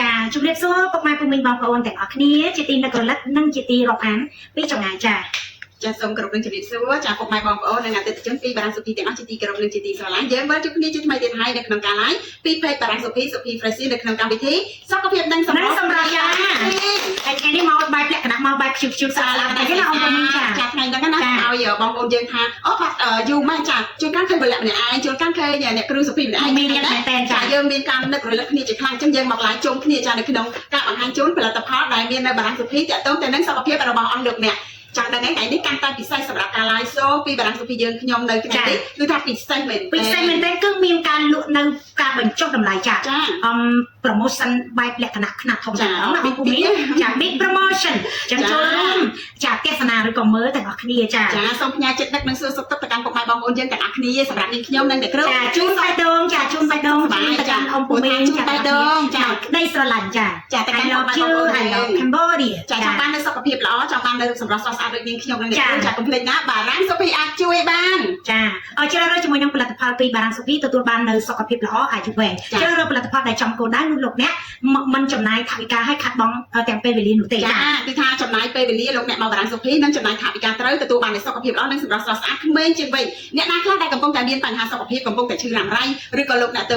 ចាជំរាបសួរពុកម៉ែពុកមីងបងប្អូនទាំងអស់គ្នាជាទីនឹករលឹកនិងជាទីរាប់អានពីចម្ងាយចាចាសូមគោរពនឹងជំរាបសួរចាពុកម៉ែបងប្អូននិងអតិថិជនពីបារាំងសុភីទាំងអស់ជាទីគោរពនិងជាទីស្រឡាញ់យើងវិលជួបគ្នាជាថ្មីទៀតហើយនៅក្នុងការ live ពី page បារាំងសុភី Fresh នៅក្នុងកម្មវិធីសុខភាពនិងសម្រស់ចាហើយថ្ងៃនេះមកបែបលក្ខណៈមកបែបខ្ជិលខ្ជិលស្អាតៗតែណាអង្គមីងចាថ្ងៃហ្នឹងណាឲ្យបងប្អូនយើងថាអូបាត់យូរមកចាជួនកាលឃើញបលៈម្នាក់ឯងជួនកាលឃើញអ្នកគ្រូសុភីម្នាក់ឯងមានតែចាយើងមានការនឹករលឹកគ្នាជាខ្លាំងអញ្ចឹងយើងមក live ជុំគ្នាចានៅក្នុងការបង្ហាញជូនផលិតផលដែលមាននៅបារាំងសុភីតាក់ទងទៅនឹងសុខភាពរបស់អស់លោកអ្នកចាដល់ថ្ងៃនេះកាន់តែពិសេសសម្រាប់ការ live show ពីបារាំងសុភីយើងខ្ញុំនៅថ្ងៃនេះគឺថាពិសេសមែនគឺមានការលក់នៅការបញ្ចុះតម្លៃចាpromotion បែបលក្ខណៈខ្នាតធំណាស់បងប្អូនចា big promotion ចឹងចូលរួមចាទស្សនាឬក៏មើលទាំងអស់គ្នាចាសូមផ្ញើចិត្តនឹកនិងសួរសុខទុក្ខទៅកាន់ពុកម៉ែបងប្អូនយើងទាំងអស់គ្នាសម្រាប់នាងខ្ញុំនិងអ្នកគ្រូចាជូនបេះដូងទៅកាន់អង្គមីងចាបេះដូងចាក្តីស្រឡាញ់ចាទៅកាន់បងប្អូនហើយ Cambodia ចាចង់បាននៅសុខភាពល្អចង់បាននៅសម្រស់ស្រស់ស្អាតដូចនាងខ្ញុំនិងអ្នកគ្រូចាកុំភ្លេចណាបារាំងសុភីអាចជួយបានចាឲ្យជ្រើសរើសជាមួយនឹងផលិតផលពីបារាំងសុភីទទួលបាននៅសុខភាពល្អអាយុវែងជ្រើសរើសផលិតផលដែលចំគោលដៅនោះលោកអ្នកមិនចំណាយថវិកាឲ្យខាត់បងទាំងពេលវេលានោះទេចាគឺថាចំណាយពេលវេលាលោកអ្នកមកបារាំងសុភីនឹងចំណាយថវិកាត្រូវទទួលបាននូវសុខភាពល្អនិងសម្រស់ស្រស់ស្អាតក្មេងជាងវ័យអ្នកណាខ្លះដែលកំពុងតែមានបញ្ហាសុខភាពកំពុងតែឈឺរ៉ាំរ៉ៃឬក៏លោកអ្នកតែ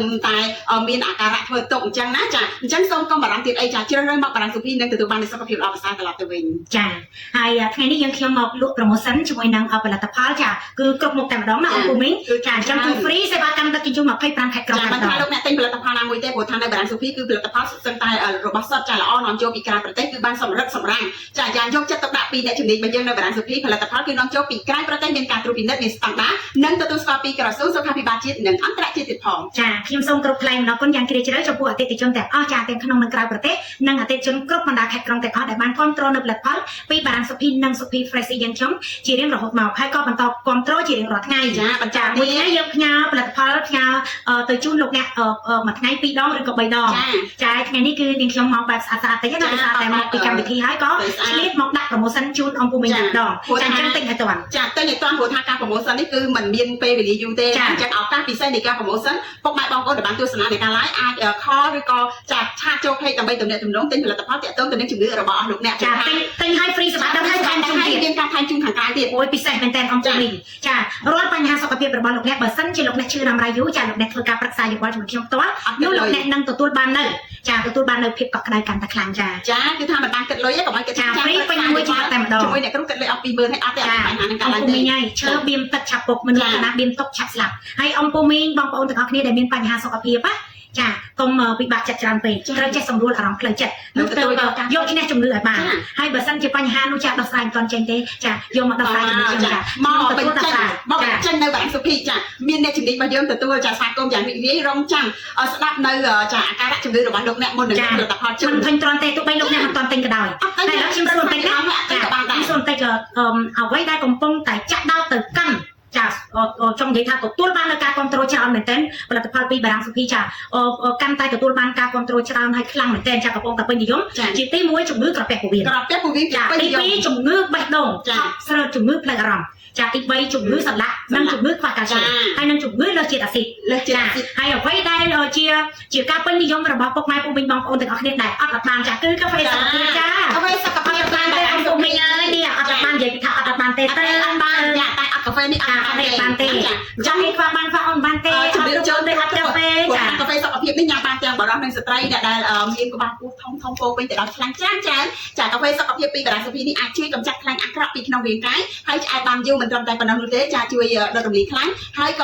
មានអាការៈធ្វើទុកអញ្ចឹងណាចាអញ្ចឹងសូមកុំបារម្ភទៀតអីចាជ្រើសរើសមកបារាំងសុភីនឹងទទួលបាននូវសុខភាពល្អប្រសើរត្រឡប់ទៅវិញចាហើយថ្ងៃនេះយើងខ្ញុំមកលក់ promotion ជាមួយនឹងផលិតផលចាគឺគ្រប់មុខតែម្ដងណាអង្គមីងចាអញ្ចឹងគឺ free សេវាកម្មដឹកជញ្ជូន25ខែក្រុងតែម្ដងលោកអ្នកទិញផលិតផលណាមួយទេព្រោះថានៅបារាំងសុភីគឺផលិតផលសិនតែរបស់សុទ្ធចាល្អនាំចូលពីក្រៅប្រទេសគឺបានសម្រិតសម្រាំងចាយ៉ាងយកចិត្តទុកដាក់ពីអ្នកជំនាញរបស់យើងនៅបារាំងសុភីផលិតផលគឺនាំចូលពីក្រៅប្រទេសមានការត្រួតពិនិត្យមានស្តង់ដារនិងទទួលស្គាល់ពីក្រសួងសុខាភិបាលជាតិនិងអន្តរជាតិទៀតផងចាខ្ញុំសូមគ្រប់ថ្លែងអំណរគុណយ៉ាងជ្រាលជ្រៅចំពោះអតិថិជនទាំងអស់ចាទាំងក្នុងនិងក្រៅប្រទេសនិងអតិថិជនគ្រប់បណ្ដាខេត្តក្រុងទាំងអស់ដែលបានគ្រប់គ្រងនៅផលិតផលពីបារាំងសុភីនិងសុភី Fresh យ៉ាងខ្ញុំជារៀងរហូតមកហើយក៏បន្តគ្រប់គ្រងជារៀងរាល់ថ្ងៃចាបញ្ជាមួយថ្ងៃយើងផ្ញើផលិតផលផ្ញើទៅជូនលោកអ្នកមួយថ្ងៃ2ដងឬក៏3ដងចាថ្ងៃនេះគឺនាងខ្ញុំមកបែបស្អាតៗតិចណាដោយសារតែមកពីកម្មវិធីហើយក៏ឆ្លៀតមកដាក់ promotion ជូនអង្គមីងម្ដងចាអញ្ចឹងទិញឲ្យតាន់ចាទិញឲ្យតាន់ព្រោះថាការ promotion នេះគឺมันមានពេលវេលាយូរទេអញ្ចឹងឱកាសពិសេសនៃការ promotion ពុកម៉ែបងប្អូនដែលបានទស្សនានៃការ live អាច call ឬក៏ចាឆាតចូល page ដើម្បីទំនាក់ទំនងទិញផលិតផលទាក់ទងទៅនឹងជំងឺរបស់អស់លោកអ្នកចាទិញឲ្យ free សម្រាប់ដល់ឲ្យថែមជូនទៀតមានការថែមជូនខាងក្រៅទៀតអូយពិសេសមែនតើអង្គមីងចារាល់បញ្ហាសុខភាពរបស់លោកអ្នកបើសិនជាលោកអ្នកឈឺរ៉ាំរ៉ៃយូរចាលោកអ្នកធ្វើការប្រឹក្សាយោបល់ជាមួយខ្ញុំផ្ទាល់នោះលោកអ្នកនឹងទទួលបាននៅចាទទួលបាននៅភាពកក់ក្ដៅកាន់តែខ្លាំងចាគឺថាមិនបានគិតលុយទេកុំឲ្យគិតចាហ្វ្រីពេញមួយឆ្នាំតែម្ដងជាមួយអ្នកគ្រូគិតលុយអស់20000ហើយអត់ទេបញ្ហានឹងការឡើងទេអង្គមីងហើយឈើបៀមទឹកឆាប់ពុកមនុស្សណាបៀមទុកឆាប់ស្លាប់ហើយអង្គមីងបងប្អូនទាំងអស់គ្នាដែលមានបញ្ហាសុខភាពណាចាកុំពិបាកចិត្តច្រើនពេកត្រូវចេះសម្រួលអារម្មណ៍ផ្លូវចិត្តនោះទៅយកឈ្នះជំងឺឲ្យបានហើយបើសិនជាបញ្ហានោះចាដោះស្រាយមិនទាន់ចេញទេចាយកមកដោះស្រាយជាមួយខ្ញុំចាមកបញ្ចេញមកចេញនៅបារាំងសុភីចាមានអ្នកជំនាញរបស់យើងទទួលចាស្វាគមន៍យ៉ាងរីករាយរងចាំស្ដាប់នៅចាអាការៈជំងឺរបស់លោកអ្នកមុននឹងផលិតផលជូនមិនឃើញត្រង់ទេទោះបីលោកអ្នកមិនទាន់ទិញក៏ដោយតែឥឡូវខ្ញុំសួរបន្តិចណាចាខ្ញុំសួរបន្តិចអ្វីដែលកំពុងតែចាក់ដោតទៅកាន់ចាចង់និយាយថាទទួលបាននៅការគ្រប់គ្រងច្រើនមែនទែនផលិតផលពីបារាំងសុភីចាកាន់តែទទួលបានការគ្រប់គ្រងច្រើនហើយខ្លាំងមែនទែនចាកំពុងតែពេញនិយមជាទី1ជំងឺក្រពះពោះវៀនចាទី2ជំងឺបេះដូងចាស្រើជំងឺផ្លូវអារម្មណ៍ចាទី3ជំងឺសន្លាក់និងជំងឺខ្វះកាល់ស្យូមហើយនិងជំងឺលើសជាតិអាស៊ីតហើយអ្វីដែលជាការពេញនិយមរបស់ពុកម៉ែពុកមីងបងប្អូនទាំងអស់គ្នាដែលអត់បានចាគឺកាហ្វេសុខភាពចាកាហ្វេសុខភាពបានទេអង្គពុកមីងអើយនេះអត់បាននិយាយថាអត់បានទេតែអត់បានចាតែអត់កាហ្វេនេះអត់បានទេចាំនេះខ្វះបានអត់បានទេអត់ចូលទេអត់កាហ្វេចាកាហ្វេសុខភាពនេះញ៉ាំបានទាំងបរិសុទ្ធនិងស្ត្រីដែលមានក្បាលពោះធំពោពេញទៅដោយខ្លាញ់ច្រើនចាកាហ្វេសុខភាពពីបារាំងសុភីនេះអាចជួយកម្ចាត់ខ្លាញ់អាក្រក់ពីក្នុងរាងកាយហើយឆ្អែតបានយូរមិនត្រឹមតែប៉ុណ្ណោះនោះទេចាជួយដុតរំលាយខ្លាញ់ហើយក៏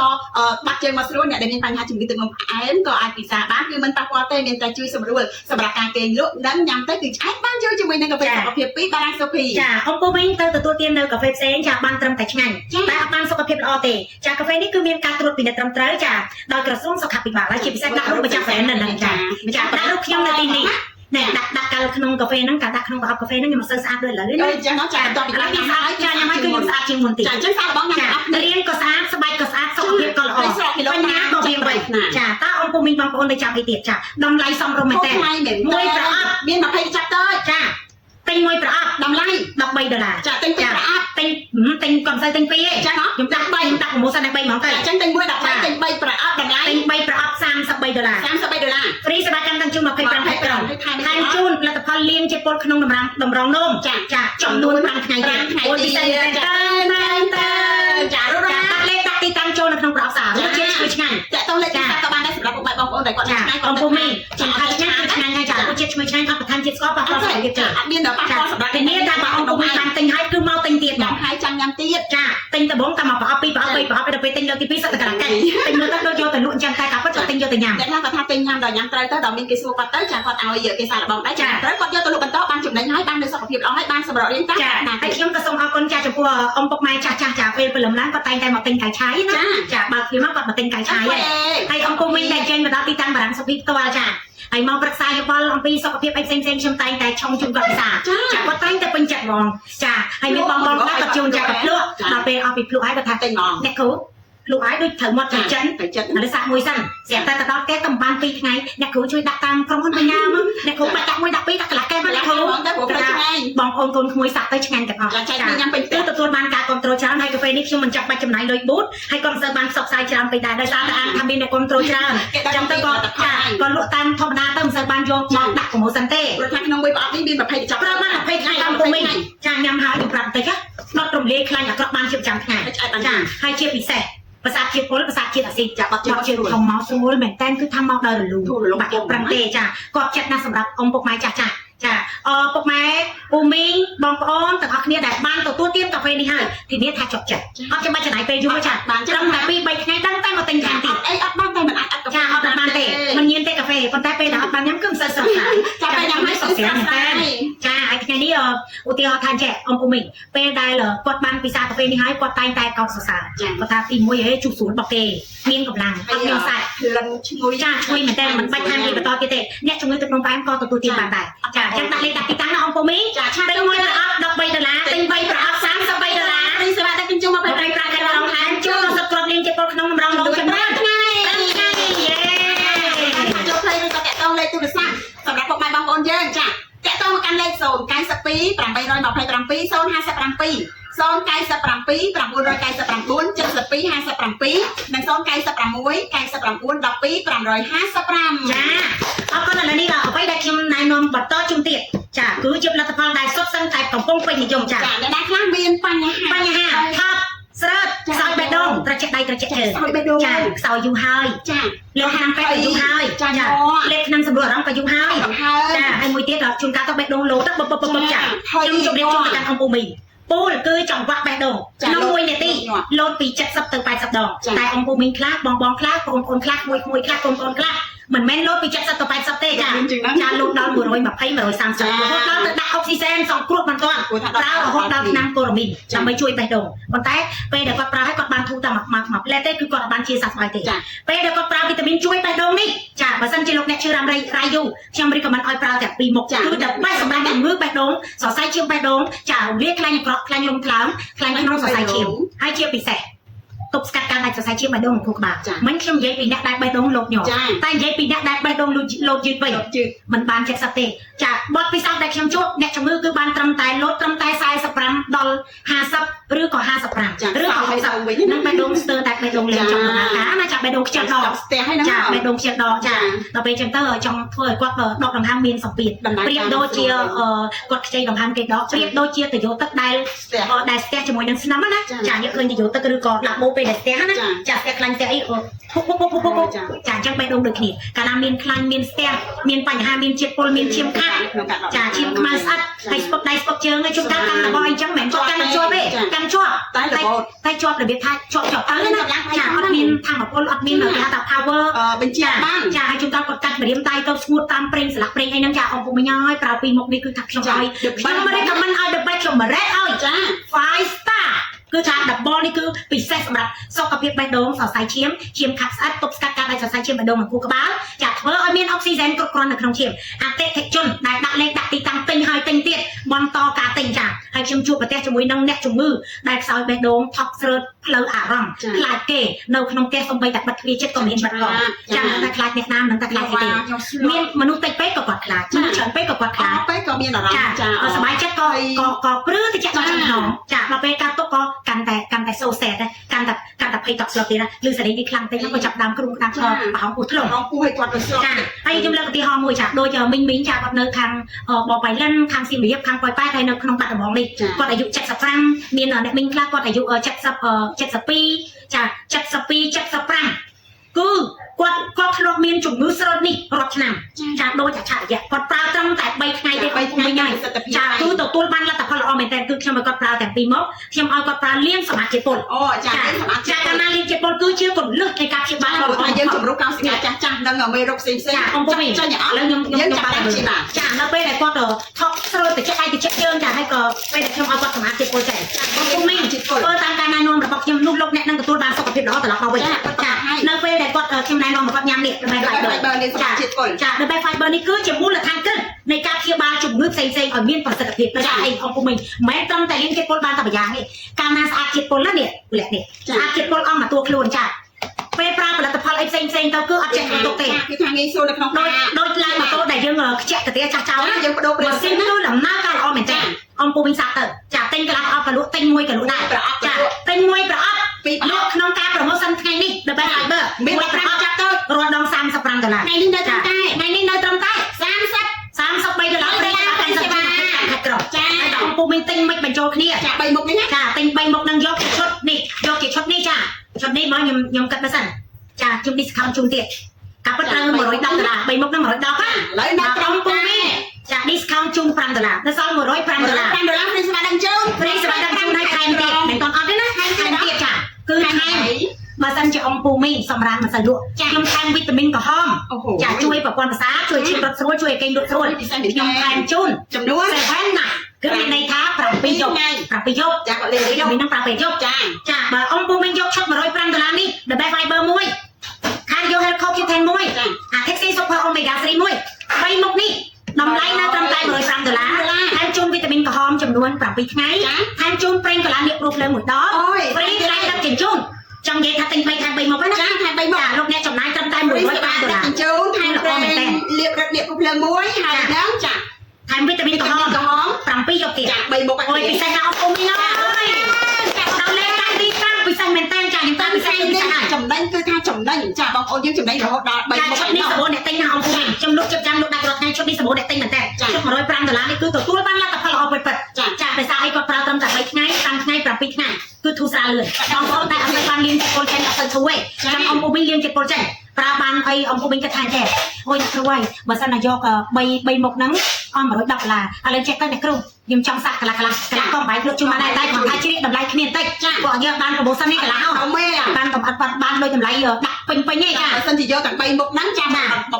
បាត់ជើងមកស្រួលអ្នកដែលមានបញ្ហាជំងឺទឹកនោមផ្អែមក៏អាចពិសាបានគឺមិនប៉ះពាល់ទេមានតែជួយសម្រួលសម្រាប់ការគេងលក់និងញ៉ាំទៅគឺឆ្អែតបានយូរជាមួយនឹងកាហ្វេសុខភាពពីបារាំងសុភីចាអង្គពុកវិញទៅទទួលទាននៅកាហ្វេផ្សេងចាបានត្រឹមតែឆ្ងាញ់តែអត់បានសុខភាពល្អទេចាកាហ្វេនេះគឺមានការត្រួតពិនិត្យត្រឹមត្រូវចាដោយក្រសួងសុខាភិបាលហើយជាពិសេសដាក់រូបម្ចាស់ brand នៅនឹងចាដាក់រូបខ្ញុំនៅទីនេះណែដាក់កាលក្នុងកាហ្វេហ្នឹងដាក់ក្នុងប្រអប់កាហ្វេហ្នឹងខ្ញុំមិនសូវស្អាតដូចឥឡូវនេះអញ្ចឹងចាតបពីឥឡូវខ្ញុំស្អាតចាញ៉ាំហើយគឺខ្ញុំស្អាតជាងមុនទៀតចាអញ្ចឹងសារបស់ខ្ញុំរៀនក៏ស្អាតស្បែកក៏ស្អាតសុខភាពក៏ល្អបញ្ហាក៏មានវិញចាតើអង្គពុកមីងបងប្អូនទៅចាប់អីទៀតចាតម្លៃសមរម្យមែនតើមួយប្រអប់មាន20ចាប់ទៅចាទិញមួយប្រអប់តម្លៃ$13ចាទិញពីប្រអប់ទិញកុំសូវទិញពីរទេចាខ្ញុំដាក់3ខ្ញុំដាក់ promotion ឲ្យ3ហ្មងទៅអញ្ចឹងទិញមួយ13ទិញ3ប្រអប់តម្លៃទិញ3ប្រអប់$33 $33 free សេវាកម្មទាំងជូន25ខែក្រុង ដូចថែម ថែមជូនផលិតផលលៀងជាពលក្នុងតម្រងនោមចាចំនួន5ថ្ងៃទៀតអូពិសេសមែនតើចារត់ដាក់លេខដាក់ទីតាំងចូលនៅក្នុងប្រអប់សាររសជាតិឈ្ងុយឆ្ងាញ់ ចាក់ទៅលេខទីតាំងក៏បានដែរសម្រាប់បងប្អូនដែលគាត់ឆ្ងាយ អំពូមីចំថាឆ្ងាញ់ហើយចារសជាតិឈ្ងុយឆ្ងាញ់អត់បន្ថែមជាតិស្ករប៉ះពាល់ដល់ជាតិ អត់មានដល់ប៉ះពាល់សម្រាប់ ពេលនេះតែបើអំពូមីបានទិញហើយគឺមកទិញទៀត ញ៉ាំហើយចាំញ៉ាំទៀត ចាទិញដំបងតែមកប្រអប់2ប្រអប់3ប្រអប់ទៅពេលទិញលើកទី2សិតតែកន្លងកាច់ទិញលើទៅដូចយកទៅលក់អញ្ចឹងតែក៏ពិតក៏ទិញយកទៅញ៉ាំ តែខ្លះគាត់ថាទិញញ៉ាំដល់ញ៉ាំត្រូវទៅដល់មានគេសួរគាត់ទៅចាគាត់ឲ្យគេសាកល្បងដែរចាត្រូវគាត់យកទៅលក់បន្តបានចំណេញហើយបាននៅសុខភាពល្អហើយបានសម្រស់រាងកាយ ចាហើយខ្ញុំក៏សូមអរគុណចាចំពោះអ៊ំពុកម៉ែចាស់ចាពេលព្រលឹមឡើងគាត់តែងតែមកទិញកៅឆាយណាចាបើខ្ញុំមកគាត់មកទិញកៅឆាយហើយអ៊ំពុកមីងដែលចេញមកដល់ទីតាំងបារាំងសុភីផ្ទាល់ចាហើយមកប្រឹក្សាយោបល់អំពីសុខភាពអីផ្សេងៗខ្ញុំតែងតែឆុងជូនគាត់ពិសាចាគាត់តែងតែពេញចិត្តហ្មងចាហើយមានបងខ្លះគាត់ជូនចាគាត់ភ្លក់ដល់ពេលអស់ពីភ្លក់ហើយគាត់ថាទិញហ្មងអ្នកគ្រូភ្លក់ហើយដូចត្រូវមកទៅចិនហើយសាក់មួយសិនស្រាប់តែទៅដល់គេតំបាន2ថ្ងៃអ្នកគ្រូជួយដាក់តាមក្រុមហ៊ុនបញ្ញាមកអ្នកគ្រូបាច់ដាក់1 12ដាក់កន្លះកែមកអ្នកគ្រូបងប្អូនកូនក្មួយសាក់ទៅឆ្ងាញ់ទាំងអស់ចាញ៉ាំពេញទៅទទួលបានការគ្រប់គ្រងច្រើនហើយកាហ្វេនេះខ្ញុំមិនចាំបាច់ចំណាយលុយបូតហើយក៏មិនសូវបានផ្សព្វផ្សាយច្រើនពេកដែរដោយសារតែអានថាមានអ្នកគ្រប់គ្រងច្រើនចឹងទៅក៏ចាក៏លក់តាមធម្មតាទៅមិនសូវបានយកមកដាក់ប្រម៉ូសិនទេ ព្រោះថាក្នុងមួយប្រអប់នេះមាន20កញ្ចប់ ប្រហែល20ថ្ងៃតាមពុំវិញចាញ៉ាំហើយប្រាប់តិចដុតរំលាយខ្លាញ់អាក្រក់បានជាប្រចាំថ្ងៃចាហើយជាពិសេសภาษาជាតិពលภาษาជាតិអាស៊ីចាគាត់មកជើងធំមកស្រួលមែនតែនគឺថាមកដល់រលូនបាក់ប្រឹងទេចាគាត់ចិត្តណាស់សម្រាប់អ៊ំពុកម៉ែចាស់ចាពុកម៉ែពូមីងបងប្អូនទាំងអស់គ្នាដែលបានទទួលទានកាហ្វេនេះហើយធានាថាចប់ចិត្តអត់ចាំបាច់ចំណាយពេលយូរចាបានត្រឹមតែ2 3ថ្ងៃដឹងតែមកទិញខាងទៀតអីអត់បានតែមិនអាចអត់កាហ្វេ ចាអត់បានទេមិនញៀនទេកាហ្វេប៉ុន្តែពេលដែលអត់បានញ៉ាំគឺមិនសូវស្រស់ស្រាយចាពេលញ៉ាំហើយស្រស់ស្រាយមែនតែចាហើយថ្ងៃនេះឧទាហរណ៍ថាចេះអ៊ំពូមីងពេលដែលគាត់បានពិសាកាហ្វេនេះហើយគាត់តែងតែកោតសរសើរគាត់ថាទី1ហេជុះស្រួលរបស់គេមានកម្លាំងអត់មានសាច់ លិនឈ្ងុយ ចាឈ្ងុយមែនតែមិនបាច់ថែមពីបន្តទៀតទេអ្នកជំងឺទឹកនោមផ្អែមក៏ទទួលទានបានដែរចាអញ្ចឹងដាក់លេខដាក់ទីតាំងណាអ៊ំពូមីងចាឆាទិញ1ប្រអប់$13ទិញ3ប្រអប់$33ទិញសេវាដឹកជញ្ជូន25ប្រាក់ខែដល់ខែជួលរស័ព្ទគ្រាប់លេងជាពលក្នុងតម្រងលោកចម្រើនថ្ងៃយេចូលផ្លេឬក៏តាក់ទងលេខទូរស័ព្ទសម្រាប់ពុកម៉ែបងប្អូនយើងចាតាក់ទងមកកាន់លេខ092 827 057 097 999 7257និង096 99 12 555ចាអរគុណឥឡូវនេះអ្វីដែលខ្ញុំណែនាំបន្តជូនទៀតចាគឺជាផលិតផលដែលសុទ្ធសឹងតែកំពុងពេញនិយមចាអ្នកណាខ្លះមានបញ្ហាថប់ស្រើតខ្សោយបេះដូងត្រជាក់ដៃត្រជាក់ជើងចាខ្សោយយូរហើយចាលេខឆ្នាំពេទ្យក៏យូរហើយចាលេខឆ្នាំសម្រួលអារម្មណ៍ក៏យូរហើយចាហើយមួយទៀតជួនកាលទៅបេះដូងលោតបបចាខ្ញុំជម្រាបជូនទៅកាន់អ៊ំពូមីងពូលគឺចង្វាក់បេះដូងក្នុង1នាទីលោតពី70ទៅ80ដងតែអ៊ំពូមីងខ្លះបងខ្លះបងប្អូនខ្លះមួយខ្លះកូនខ្លះមិនមែនលោតពី70ទៅ80ទេចាលោតដល់120 130រហូតដល់ទៅដាក់អុកស៊ីសែនសង្គ្រោះមិនទាន់ប្រើរហូតដល់ឆ្នាំកូរ៉ាមីនដើម្បីជួយបេះដូងប៉ុន្តែពេលដែលគាត់ប្រើឲ្យគាត់បានធូរតែមួយផ្លែទេគឺគាត់បានជាសះស្បើយទេពេលដែលគាត់ប្រើវីតាមីនជួយបេះដូងនេះចាបើសិនជាលោកអ្នកជឿរ៉ាំរៃយូខ្ញុំរីកមិនឲ្យប្រើតែ2មុខគឺដើម្បីសម្រាប់ជំងឺបេះដូងសរសៃឈាមបេះដូងចារលាយខ្លាញ់អាក្រក់ខ្លាញ់រំក្លើមខ្លាញ់ក្នុងសរសៃឈាមហើយជាពិសេសទប់ស្កាត់ការដាច់សរសៃឈាមបេះដូងក្នុងក្បាលមិនខ្ញុំនិយាយពីអ្នកដែលបេះដូងលោតញ័រតែនិយាយពីអ្នកដែលបេះដូងលោតយឺតវិញមិនបាន70ទេចាបទពិសោធន៍ដែលខ្ញុំជួបអ្នកជំងឺគឺបានត្រឹមតែលោតត្រឹមតែ45ដល់50ឬក៏55ឬក៏60វិញនឹងបេះដូងស្ទើរតែបេះដូងលេងចំដំណើរការណាចាបេះដូងខ្ជិលដកស្ទះហើយណាចាបេះដូងខ្ជិលដកចាដល់ពេលចឹងទៅចង់ធ្វើឲ្យគាត់ដកដង្ហើមមានសម្ពាធប្រៀបដូចជាគាត់ខ្ចីដង្ហើមគេដកប្រៀបដូចជាទៅយកទឹកដែលស្ទះជាមួយនឹងស្នឹមណាចាយកឃើញទៅយកទឹកឬក៏ដាក់បូពេលដែលស្ទះណាចាស្ទះខ្លាញ់ស្ទះអីចាអញ្ចឹងបេះដូងដូចគ្នាកាលណាមានខ្លាញ់មានស្ទះមានបញ្ហាមានជាតិពុលមានឈាមខាប់ចាឈាមខ្មៅស្អិតហើយស្ពឹកដៃស្ពឹកជើងហើយជួនកាលកាន់របស់អីចឹងមិនមែនគាត់កាន់ជាប់ទេកាន់ជាប់តែជាប់របៀបថាជាប់ទៅណាចាអត់មានធម្មពលអត់មានគេហៅថា power បញ្ជាបានចាហើយជួនកាលគាត់កាត់ម្រាមដៃទៅស្ងួតតាមប្រេងស្លាកប្រេងអីហ្នឹងចាអពុកមិញហើយប្រើពីមុខនេះគឺថាខ្ញុំឲ្យខ្ញុំមិនrecommendឲ្យដល់បែបខ្ញុំរ៉េតឲ្យចា 5 star គឺថាដបនេះគឺពិសេសសម្រាប់សុខភាពបេះដូងសរសៃឈាមខាប់ស្អិតទប់ស្កាត់ការដាច់សរសៃឈាមបេះដូងនិងខួរក្បាលចាធ្វើឲ្យមានអុកស៊ីហ្សែនគ្រប់គ្រាន់នៅក្នុងឈាមអតិថិជនដែលដាក់លេខដាក់ទីតាំងទិញហើយទិញទៀតបន្តការទិញចាហើយខ្ញុំជួបប្រទះជាមួយនឹងអ្នកជំងឺដែលខ្សោយបេះដូងថប់ស្រើតផ្លូវអារម្មណ៍ខ្លាចគេនៅក្នុងផ្ទះសំបីតែបិទទ្វារចិត្តក៏មានបិទកងចាតែខ្លាចអ្នកណាមិនតែខ្លាចគេទេមានមនុស្សតិចពេកក៏គាត់ ខ្លាចជំងឺច្រើនពេកក៏គាត់ខ្លាច ពេកក៏មានអារម្មណ៍ចា សบายចិត្តក៏ព្រឺទៅចាក់ដល់ចំណងចាដល់ពេលការទុកក៏កាន់តែសូសែតកាន់តែភ័យតក់ស្លុតទៀតឬសេរីនេះខ្លាំងពេកក៏ចាប់ដើមគ្រូដើមឆ្លងប្រហោងពោះធ្លុង ហោងពោះឲ្យគាត់ទៅស្លុត ចាហើយខ្ញុំលើកឧទាហរណ៍មួយចាដូចមីងចាគាត់នៅខាងបបៃលិនខាងសៀមរាបខាងប៉ោយប៉ែតហើយនៅក្នុងបាត់ដំបងនេះគាត់អាយុ75មានអ្នកមីងខ្លះគាត់អាយុ72ចា72 75គឺគាត់ធ្លាប់មានជំងឺស្រោតនេះរាប់ឆ្នាំចាដូចអាឆារយៈគាត់ប្រើត្រឹមតែ3ថ្ងៃទេ3ថ្ងៃហើយចាគឺទទួលបានលទ្ធផលល្អមែនតើគឺខ្ញុំឲ្យគាត់ប្រើទាំងពីរមកខ្ញុំឲ្យគាត់ប្រើលៀងសមាជិកពល អូចា កាលណាលៀងជាតិពលគឺជាគន្លឹះនៃការព្យាបាល របស់យើងជំរុញកោសិកាចាស់នឹងមេរោគផ្សេងៗ ចាអង្គពីចាឥឡូវខ្ញុំចាប់បានចានៅពេលដែលគាត់ថប់ស្រួលទៅចិត្តដៃទៅចិត្តជើងចាហើយក៏ពេលដែលខ្ញុំឲ្យគាត់សមាជិកពលចាអង្គមីធ្វើតាមការណែនាំរបស់ខ្ញុំនោះលោកអ្នកនឹងទទួលបានសុខភាពល្អត្រឡប់មកវិញចានៅពេលដែលគាត់ខ្ញុំណែនាំមកគាត់ញ៉ាំនេះដើម្បី fiber នេះសមាជិកពលចាដើម្បី fiber នេះគឺជាមូលដ្ឋានគ្រឹះនៃការព្យាបាលជំងឺផ្សេងៗឲ្យមានប្រសិទ្ធភាពចាអីអង្គមីមិនត្រឹមតែលៀងជាតិពលបានតែម្យ៉ាងទេកាលណាស្អាតជាតិពលណានេះលក្ខនេះស្អាតជាតិពលអស់មកតួខ្លួនចាពេលប្រើផលិតផលអីផ្សេងៗទៅគឺអត់ចេះទុកទេគឺថាងាយស្រួលនៅក្នុងដូចឡើងម៉ូតូដែលយើងខ្ជាក់កាទៀចាស់ចោលយើងបដូរប្រេងស៊ីនគឺដំណើរការល្អមែនចាអង្គពូវិញសាប់ទៅចាទិញកន្លះអត់ក៏លក់ទិញមួយក៏លក់ដែរប្រអប់ចាទិញមួយប្រអប់ពីលក់ក្នុងការ promotion ថ្ងៃនេះ The Best Fiber មានប្រអប់ចាក់ទៅរាល់ដង$35ថ្ងៃនេះនៅត្រឹមតែ$33ប្រេង80ក្រោបចាអង្គពូវិញទិញមិនបញ្ចូលគ្នាចា3មុខនេះចាទិញ3មុខនឹងយកជាឈុតនេះចាឈុតនេះមកខ្ញុំគិតទៅសិនចាជុំ discount ជូនទៀតការពិតត្រូវ$110 3មុខហ្នឹង110ឥឡូវនៅត្រង់ពូវិញចា discount ជូន$5នៅសល់$105 $5ព្រីស្វាដឹងជូនឲ្យថែមទៀតមិនទាន់អត់ទេណាថែមទៀតចាគឺថែមបើសិនជាអង្គពូមីសម្រាប់មិនសូវលក់ខ្ញុំថែមវីតាមីនក្រហមចាជួយប្រព័ន្ធប្រសាទជួយឈាមរត់ស្រួលជួយឲ្យគេងលក់ស្រួលខ្ញុំថែមជូនចំនួន7ណាគឺមានន័យថា7យប់ចាគាត់លេងយប់នេះនឹង7យប់ចាបើអង្គពូមីយកឈុត$105នេះ The Best Fiber មួយខាងយក Health Q10 មួយអា Texi Super Omega 3មួយ3មុខនេះតម្លៃនៅត្រឹមតែ$105ថែមជូនវីតាមីនក្រហមចំនួន7ថ្ងៃថែមជូនប្រេងកូឡាលៀបព្រោះភ្លើងមួយដងហ្វ្រីថ្លៃដឹកជញ្ជូនចង់និយាយថាទិញ3ថែម3មុខណាថែម3មុខលោកអ្នកចំណាយត្រឹមតែ$105ដឹកជញ្ជូនថែមប្រេងលៀបព្រោះភ្លើងមួយហើយហ្នឹងចាថែមវីតាមីនក្រហម7យកទៀតចា3មុខអូយពិសេសណាស់អរគុណមីងអើយចាដល់លេខតែទីតាំងពិសេសមែនតើចាខ្ញុំតាំងពិសេសនេះចំណេញគឺថាចំណេញចាបងប្អូនយើងចំណេញរហូតដល់3មុខនេះសម្បូរអ្នកទិញណាអង្គមីខ្ញុំលក់ចាំលក់ដាច់រាល់ថ្ងៃឈុតនេះសម្បូរអ្នកទិញមែនតើឈុត$105នេះគឺទទួលបានលទ្ធផលល្អពិតចាដោយសារអីគាត់ប្រើត្រឹមតែ3ថ្ងៃតាមថ្ងៃ7ថ្ងៃគឺធូរស្រាលលឿនបងប្អូនតែអត់បានលៀងចិត្តពលចេញអត់ទៅធូរទេចាំអង្គមីលៀងចិត្តពលចេញប្រើបានអីអង្គមីគិតថាទេអូយអ្នកគ្រូហើយបើសិនណាយក3មុខហ្នឹងអស់$110ឥឡូវចេះទៅអ្នកគ្រូខ្ញុំចង់សាក់កន្លះកុំបាយលក់ជុំបានតែគាត់ថាជ្រៀកតម្លៃគ្នាបន្តិចចាគាត់យើងបាន promotion នេះកន្លះអស់មែនបានកំអត់បានដូចតម្លៃដាក់ពេញទេចាបើសិនជាយកទាំង3មុខហ្នឹងចា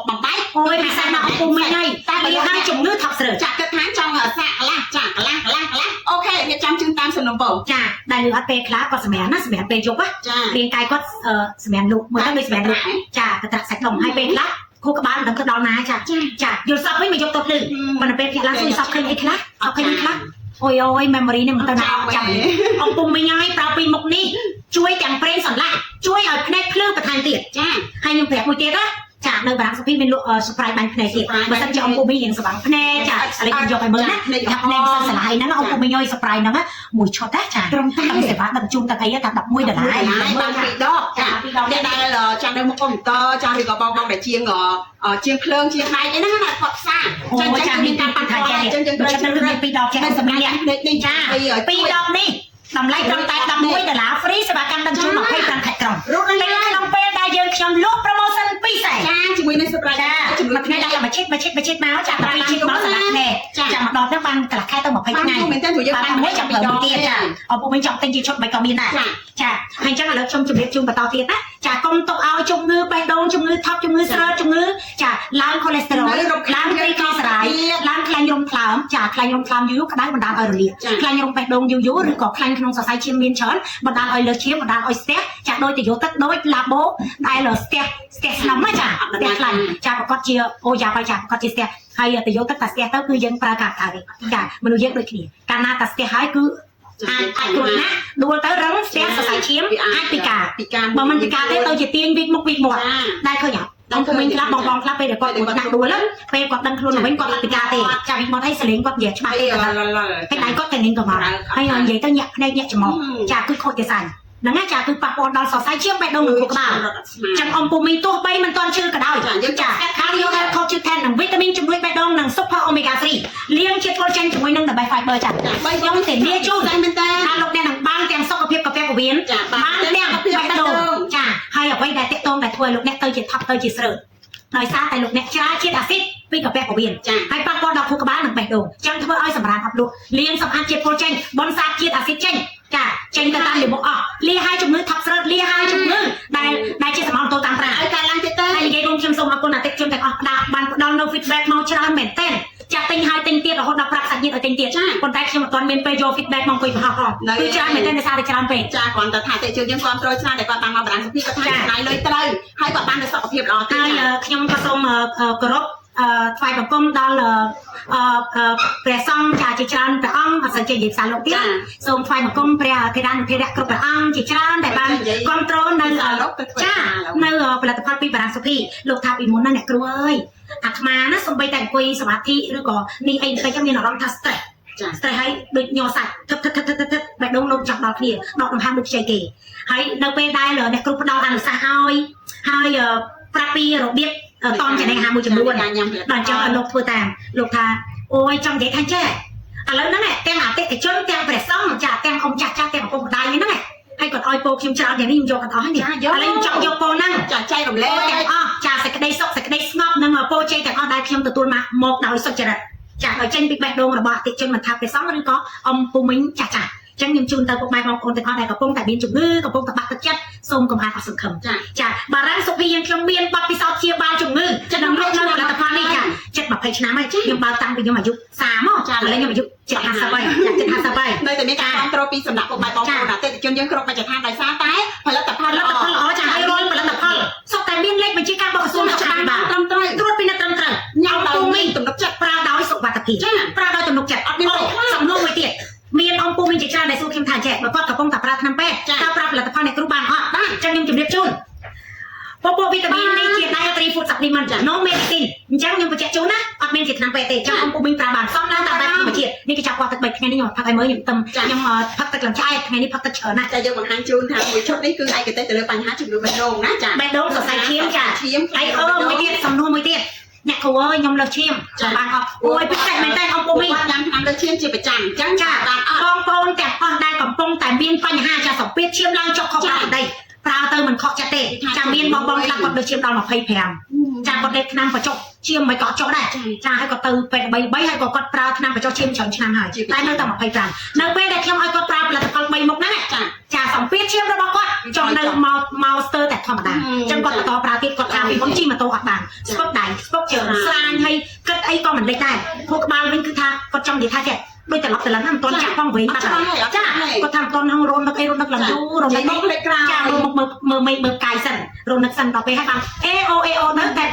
បំបែកអូយពិសេសណាស់អង្គមីហើយតែបើយើងជំងឺថប់ស្រើចាគិតថាចង់សាក់កន្លះចាកន្លះអូខេវាចាំជឿនតាមសំណុំបងចាដែលលឺអត់ពេលខ្លះគាត់សម្រាប់ណាសម្រាប់ពេលយប់ចារាងកាយគាត់សម្រាប់លក់មើលទៅដូចសម្រាប់លក់ចាកត្រាក់សាច់ដុំហើយពេលខ្លះគូក្បាលមិនដឹងទៅដល់ណាចាយល់សពវិញមកយកទៅភ្លឺមិនទៅពេលខ្លះសួយសពឃើញអីខ្លះអត់ឃើញខ្លះអូយ memory នេះមិនទៅណាចាំអង្គពុំមិញហើយប្រើពីមុខនេះជួយទាំងប្រេងសន្លាក់ជួយឲ្យភ្នែកភ្លឺបន្ថែមទៀតចាហើយខ្ញុំប្រាប់មួយទៀតណាចានៅបារាំងសុភីមានលក់ surprise បាញ់ភ្នែកទៀតបើសិនជាអង្គពុំមិញរៀងស្វាងភ្នែកចាឥឡូវខ្ញុំយកឲ្យមើលណាថាភ្នែកសិនស្លាយហ្នឹងអង្គពុំមិញឲ្យ surprise ហ្នឹងមួយឈុតណាចាត្រឹមតែសេវាដឹកជូនទឹកអីថា$11បាន2ដបចា2ដបដែលចានៅមុខកុំព្យូទ័រចាឬក៏បងដែលជាងភ្លើងជាផ្នែកអីហ្នឹងណាផុតផ្សារចាមានការប៉ះថាចាចឹងយើងត្រូវទៅ2ដបចាសម្រាប់អ្នកនេះចា2ដបនេះតម្លៃត្រឹមតែ$11 free សេវាកម្មដឹកជូន25ខែក្រុងរត់នៅក្នុងពេលដែលយើងខ្ញុំលក់ promotion ពិសេសចាជាមួយនឹង surprise ជំនួយថ្ងៃដល់មកឈិតមកចាប្រាំឈិតមកសម្រាប់នេះចាមកដល់ទៅបានកន្លះខែទៅ20ថ្ងៃមែនតើយើងបានមួយចាំប្រើទៀតចាអពុកវិញចង់ទិញជាឈុតមិនក៏មានដែរចាហើយអញ្ចឹងឥឡូវខ្ញុំជម្រាបជូនបន្តទៀតណាចាកុំទុកឲ្យជំងឺបេះដូងជំងឺថប់ជំងឺស្រើជំងឺចាឡើង cholesterol ឡើងត្រីកោសរាយឡើងខ្លាញ់រំថ្លើមចាខ្លាញ់រំថ្លើមយូរក្តៅបណ្ដាលឲ្យរលាកខ្លាញ់រំបេះដូងយូរឬក៏ខ្លាញ់ក្នុងសរសៃឈាមមានច្រើនបណ្ដាលឲ្យលើសឈាមបណ្ដាលឲ្យស្ទះចាដូចទៅយកទឹកដូចឡាបូដែលស្ទះស្នំចាស្ទះខ្លាញ់ចាប្រកាសជាអូយ៉ាបាយចាប្រកាសជាស្ទះហើយទៅយកទឹកតែស្ទះទៅគឺយើងប្រើកាកៅចាមនុស្សយើងដូចគ្នាកាលណាតែស្ទះហើយគឺអាចគ្រួណាដួលទៅរឹងស្ទះសរសៃឈាមអាចពិការបើមិនពិការទេទៅជាទាញវិកមុខវិកមាត់ដែលឃើញ ông phụ huynhខ្លះបងខ្លះពេលគាត់ដាក់ដួលពេលគាត់ដឹងខ្លួនវិញគាត់អត់ពិការទេចាវិមកឲ្យសលេងគាត់និយាយច្បាស់ទេហើយដៃគាត់តែនឹងក៏មកហើយនិយាយទៅញាក់ភ្នែកញាក់ច្រមុះចាគឺខូចទេសាញ់ហ្នឹងហើយចាគឺប៉ះពាល់ដល់សរសៃឈាមបេះដូងនិងខួរក្បាលចឹងអំពុំមីទោះបីមិនទាន់ឈឺក៏ដោយយើងចាហើយយកតែខុសជឿថែមនឹងវីតាមីនជំនួយបេះដូងនិង Super Omega 3លាងជាតិពុលចេញជាមួយនឹង The Best Fiber ចាបីខ្ញុំទេលាជូនតែមែនតើថាលោកអ្នកនឹងបានទាំងសុខភាពកាហ្វេពោះវៀនបានទាំងបេះដូងចាហើយអ្វីដែលតាក់ទងដែលធ្វើឲ្យលោកអ្នកទៅជាថប់ទៅជាស្រើតដោយសារតែលោកអ្នកច្រាជាតិអាស៊ីតពីកាហ្វេពោះវៀនហើយប៉ះពាល់ដល់ខួរក្បាលនិងបេះដូងចឹងធ្វើឲ្យសម្រាប់អត់លក់លាងសម្អាតជាតិពុលចេញបនសាបជាតិអាស៊ីតចេញចាចេញទៅតាមលិមុខអស់លាហើយជំងឺថប់ស្រើតលាហើយជំងឺដែលជាសម្បត្តិទៅតាមប្រាហើយការឡើងទៀតទៅហើយនិយាយរួមខ្ញុំសូមអរគុណអតិថិជនទាំងអស់បានផ្ដល់នូវ feedback មកច្រើនមែនទែនចាក់ទិញហើយទិញទៀតរហូតដល់ប្រាប់សាច់ញាតិឲ្យទិញទៀតប៉ុន្តែខ្ញុំអត់ទាន់មានពេលយក feedback មកអង្គុយបង្ហោះផងគឺច្រើនមែនទែនដោយសារតែច្រើនពេកចាគ្រាន់តែថាអតិថិជនយើងគ្រប់គ្រងច្រើនតែគាត់បានមកបរាំងសុភីគាត់ថាចំណាយលុយត្រូវហើយគាត់បាននូវសុខភាពល្អទៀតហើយខ្ញុំក៏សូមគោរពថ្វាយបង្គំដល់ព្រះសង្ឃចាជាច្រើនព្រះអង្គអត់សូវចេះនិយាយភាសាលោកទៀតសូមថ្វាយបង្គំព្រះធេរៈនុធេរៈគ្រប់ព្រះអង្គជាច្រើនដែលបានគ្រប់គ្រងនៅចានៅផលិតផលពីបារាំងសុភីលោកថាពីមុនណាអ្នកគ្រូអើយអាត្មាណាសំបីតែអង្គុយសមាធិឬក៏នេះអីតែខ្ញុំមានអារម្មណ៍ថា stress ហើយដូចញ័រសាច់ថឹកបេះដូងលោកចាប់ដល់គ្នាដកដង្ហើមដូចខ្ចីគេហើយនៅពេលដែលអ្នកគ្រូផ្ដល់អនុសាសន៍ហើយប្រាប់ពីរបៀបតនចំណេះអាហារមួយចំនួនដល់អញ្ចឹងឲ្យលោកធ្វើតាមលោកថាអូយចង់និយាយថាចេះឥឡូវហ្នឹងទាំងអតិថិជនទាំងព្រះសង្ឃចាទាំងអង្គចាស់ទាំងឪពុកម្ដាយហ្នឹងហើយគាត់ឲ្យពោខ្ញុំច្រើនយ៉ាងនេះខ្ញុំយកអត់អស់នេះឥឡូវខ្ញុំចង់យកពោហ្នឹងចាចែករំលែកទាំងអស់ចាសេចក្តីសុខសេចក្តីស្ងប់និងពោជ័យទាំងអស់ដែលខ្ញុំទទួលមកដោយសុចរិតចាឲ្យចេញពីបេះដូងរបស់អតិថិជនមិនថាព្រះសង្ឃឬក៏អំពុំមិញចាស់ចឹងខ្ញុំជូនទៅពុកម៉ែបងប្អូនទាំងអស់ដែលកំពុងតែមានជំងឺកំពុងតែបាក់ទឹកចិត្តសូមកុំអានអស់សង្ឃឹមចាបារាំងសុភីយើងខ្ញុំមានបទពិសោធន៍ព្យាបាលជំងឺចិត្តនឹងរកនៅផលិតផលនេះចាចិត្ត20ឆ្នាំហើយខ្ញុំបើកតាំងពីខ្ញុំអាយុ30មកចាឥឡូវខ្ញុំអាយុ50ហើយចា50ហើយនៅតែមានការគ្រប់គ្រងពីសំណាក់ពុកម៉ែបងប្អូនអតិថិជនយើងគ្រប់បច្ចុប្បន្នដោយសារតែផលិតផលល្អចាហើយរាល់ផលិតផលសុទ្ធតែមានលេខបញ្ជីការរបស់ក្រសួងសុខាភិបាលត្រឹមត្រូវត្រួតពិនិត្យត្រឹមត្រូវញ៉ាំដោយមានទំនុកចិត្តប្រើដោយសុវត្ថិភាពប្រើដោយទំនុកចិត្តអត់មានសំណួរមួយទៀតមានអង្គពុំមានជាច្រើនដែលសួរខ្ញុំថាចេះបើគាត់កំពុងតែប្រើថ្នាំពេទ្យតើប្រើផលិតផលអ្នកគ្រូបានអត់បានចឹងខ្ញុំជម្រាបជូនពពោះវីតាមីននេះជា dietary food supplement ចា no medicine អញ្ចឹងខ្ញុំបញ្ជាក់ជូនណាអត់មានជាថ្នាំពេទ្យទេចឹងអង្គពុំមានប្រើបានសំឡើងតាមបែបធម្មជាតិនេះគេចាប់គាត់ទឹក3ថ្ងៃនេះខ្ញុំផឹកឲ្យមើលខ្ញុំផឹកទឹកឡើងឆ្អែតថ្ងៃនេះផឹកទឹកច្រើនណាស់ចាយើងបង្ហាញជូនថាមួយឈុតនេះគឺឯកទេសទៅលើបញ្ហាជំងឺបេះដូងណាចាបេះដូងសរសៃឈាមចាឈាមហើយមួយទៀតសំណួរមួយទៀតអ្នកគ្រូអើយខ្ញុំលើសឈាមចាំបានអត់អូយពិសេសមែនតើអង្គពុំមានញ៉ាំថ្នាំលើសឈាមជាប្រចាំអញ្ចឹងចាបានអត់បងប្អូនទាំងអស់ដែលកំពុងតែមានបញ្ហាចាសម្ពាធឈាមឡើងចុកខុសប្រដីប្រើទៅមិនខុសចិត្តទេចាំមានបងខ្លះគាត់លើសឈាមដល់25ចាំគាត់លេបថ្នាំបញ្ចុះឈាមមិនក៏ចុះដែរចាហើយគាត់ទៅពេទ្យ3ហើយក៏គាត់ប្រើថ្នាំបញ្ចុះឈាមច្រើនឆ្នាំហើយតែនៅតែ25នៅពេលដែលខ្ញុំឲ្យគាត់ប្រើផលិតផល3មុខហ្នឹងចាសម្ពាធឈាមរបស់គាត់ចុះនៅមកស្ទើរតែធម្មតាអញ្ចឹងគាត់បន្តប្រើទៀតគាត់ថាពីមុនជិះម៉ូតូអត់បានស្ពឹកដៃស្ពឹកជើងស្រាញហើយគិតអីក៏មិនដេចដែរខួរក្បាលវិញគឺថាគាត់ចង់និយាយថាចេះដូចត្រឡប់ទៅឡើងមិនទាន់ចាក់ផងវិញបាត់ហើយចាគាត់ថាមិនទាន់ហងរននឹកអីរននឹកឡើងយូររននឹកលេខក្រៅចាមើលកាយសិនរននឹកសិនដល់ពេលហើយបានអេអូនៅត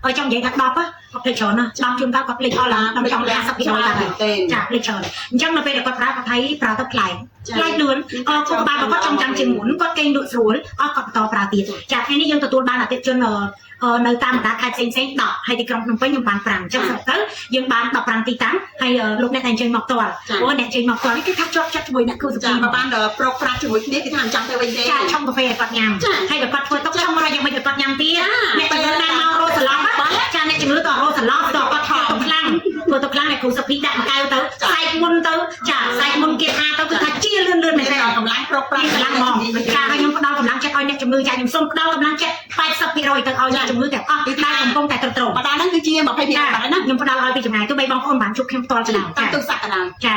ែឲ្យចង់និយាយថា10គាត់ភ្លេចច្រើនណា10ជួនកាលគាត់ភ្លេចអស់ឡើងដល់ចង់50%ដែរចាភ្លេចច្រើនអញ្ចឹងនៅពេលដែលគាត់ប្រើគាត់ឲ្យប្រើទៅផ្លែលឿនខួរក្បាលគាត់ចង់ចាំជាងមុនគាត់គេងលក់ស្រួលអស់គាត់បន្តប្រើទៀតចាថ្ងៃនេះយើងទទួលបានអតិថិជននៅតាមបណ្ដាខេត្តផ្សេង10ហើយទីក្រុងភ្នំពេញខ្ញុំបាន5អញ្ចឹងសរុបទៅយើងបាន15ទីតាំងហើយលោកអ្នកតែអញ្ជើញមកផ្ទាល់ព្រោះអ្នកអញ្ជើញមកផ្ទាល់នេះគឺថាជាប់ចិត្តជាមួយអ្នកគ្រូសុភីបានប្រុកប្រាស់ជាមួយគ្នាគឺថាមិនចង់ទៅវិញទេចាឆុងកាហ្វេឲ្យគាត់ញ៉ាំហើយបើគាត់ធ្វើទុកឆុងរយយ៉ាងម៉េចឲ្យគាត់ញ៉ាំទៀតអ្នកជំងឺតាមមករោសឡប់ចាអ្នកជំងឺក៏រោសឡប់ដល់គាត់ថតទុកខ្លាំងធ្វើទុកខ្លាំងអ្នកគ្រូសុភីដាក់មួយកែវទៅផ្សែកមុនទៅចាផ្សែកមុនគេថាទៅគឺថាជាលឿនមែនទេកម្លាំងប្រុកប្រាស់កម្លាំងហ្មងចាហើយខ្ញុំផ្ដល់កម្លាំងចិត្តឲ្យអ្នកជំងឺចាខ្ញុំសូមផ្ដល់កម្លាំងចិត្ត80%ទៅឲ្យអ្នកជំងឺទាំងអស់ដែលកំពុងតែត្រត្រង់បណ្ដាហ្នឹងគឺជា20%បាទណាខ្ញុំផ្ដល់ឲ្យពីចម្ងាយទៅបីបងប្អូនបានជួបខ្ញុំផ្ទាល់ច្រឡំតាមទូរស័ព្ទក៏ដោយច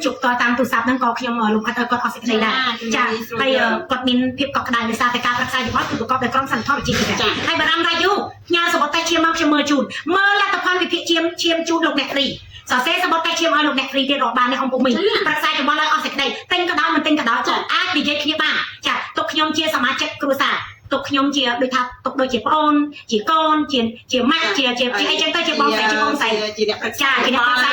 ាជួបផ្ទាល់តាមទូរស័ព្ទហ្នឹងក៏ខ្ញុំលំអិតឲ្យគាត់អស់សេចក្តីដែរចាហើយគាត់មានភាពកក់ក្ដៅដោយសារតែការប្រឹក្សាយោបល់គឺប្រកបដោយក្រមសីលធម៌វិជ្ជាជីវៈហើយបារម្ភរាយយូផ្ញើសម្បត្តិតែឈាមមកខ្ញុំមើលជូនមើលលទ្ធផលវិភាគឈាមជូនលោកអ្នកគ្រីសរសេរសម្បត្តិតែឈាមឲ្យលោកអ្នកគ្រីទៀតរកបាននៅអង្គពុំមីប្រឹក្សាយោបល់ឲ្យអស់សេចក្តីទិញក៏ដោយមិនទិញក៏ដោយអាចនិយាយគ្នាបានចាទុកខ្ញុំជាសមាជិកគ្រួសារទុកខ្ញុំជាដូចថាទុកដូចជាប្អូនជាកូនជាម៉ាក់ជាអីចឹងទៅជាបងស្រីជាបងស្រីជាអ្នកប្រឹក្សា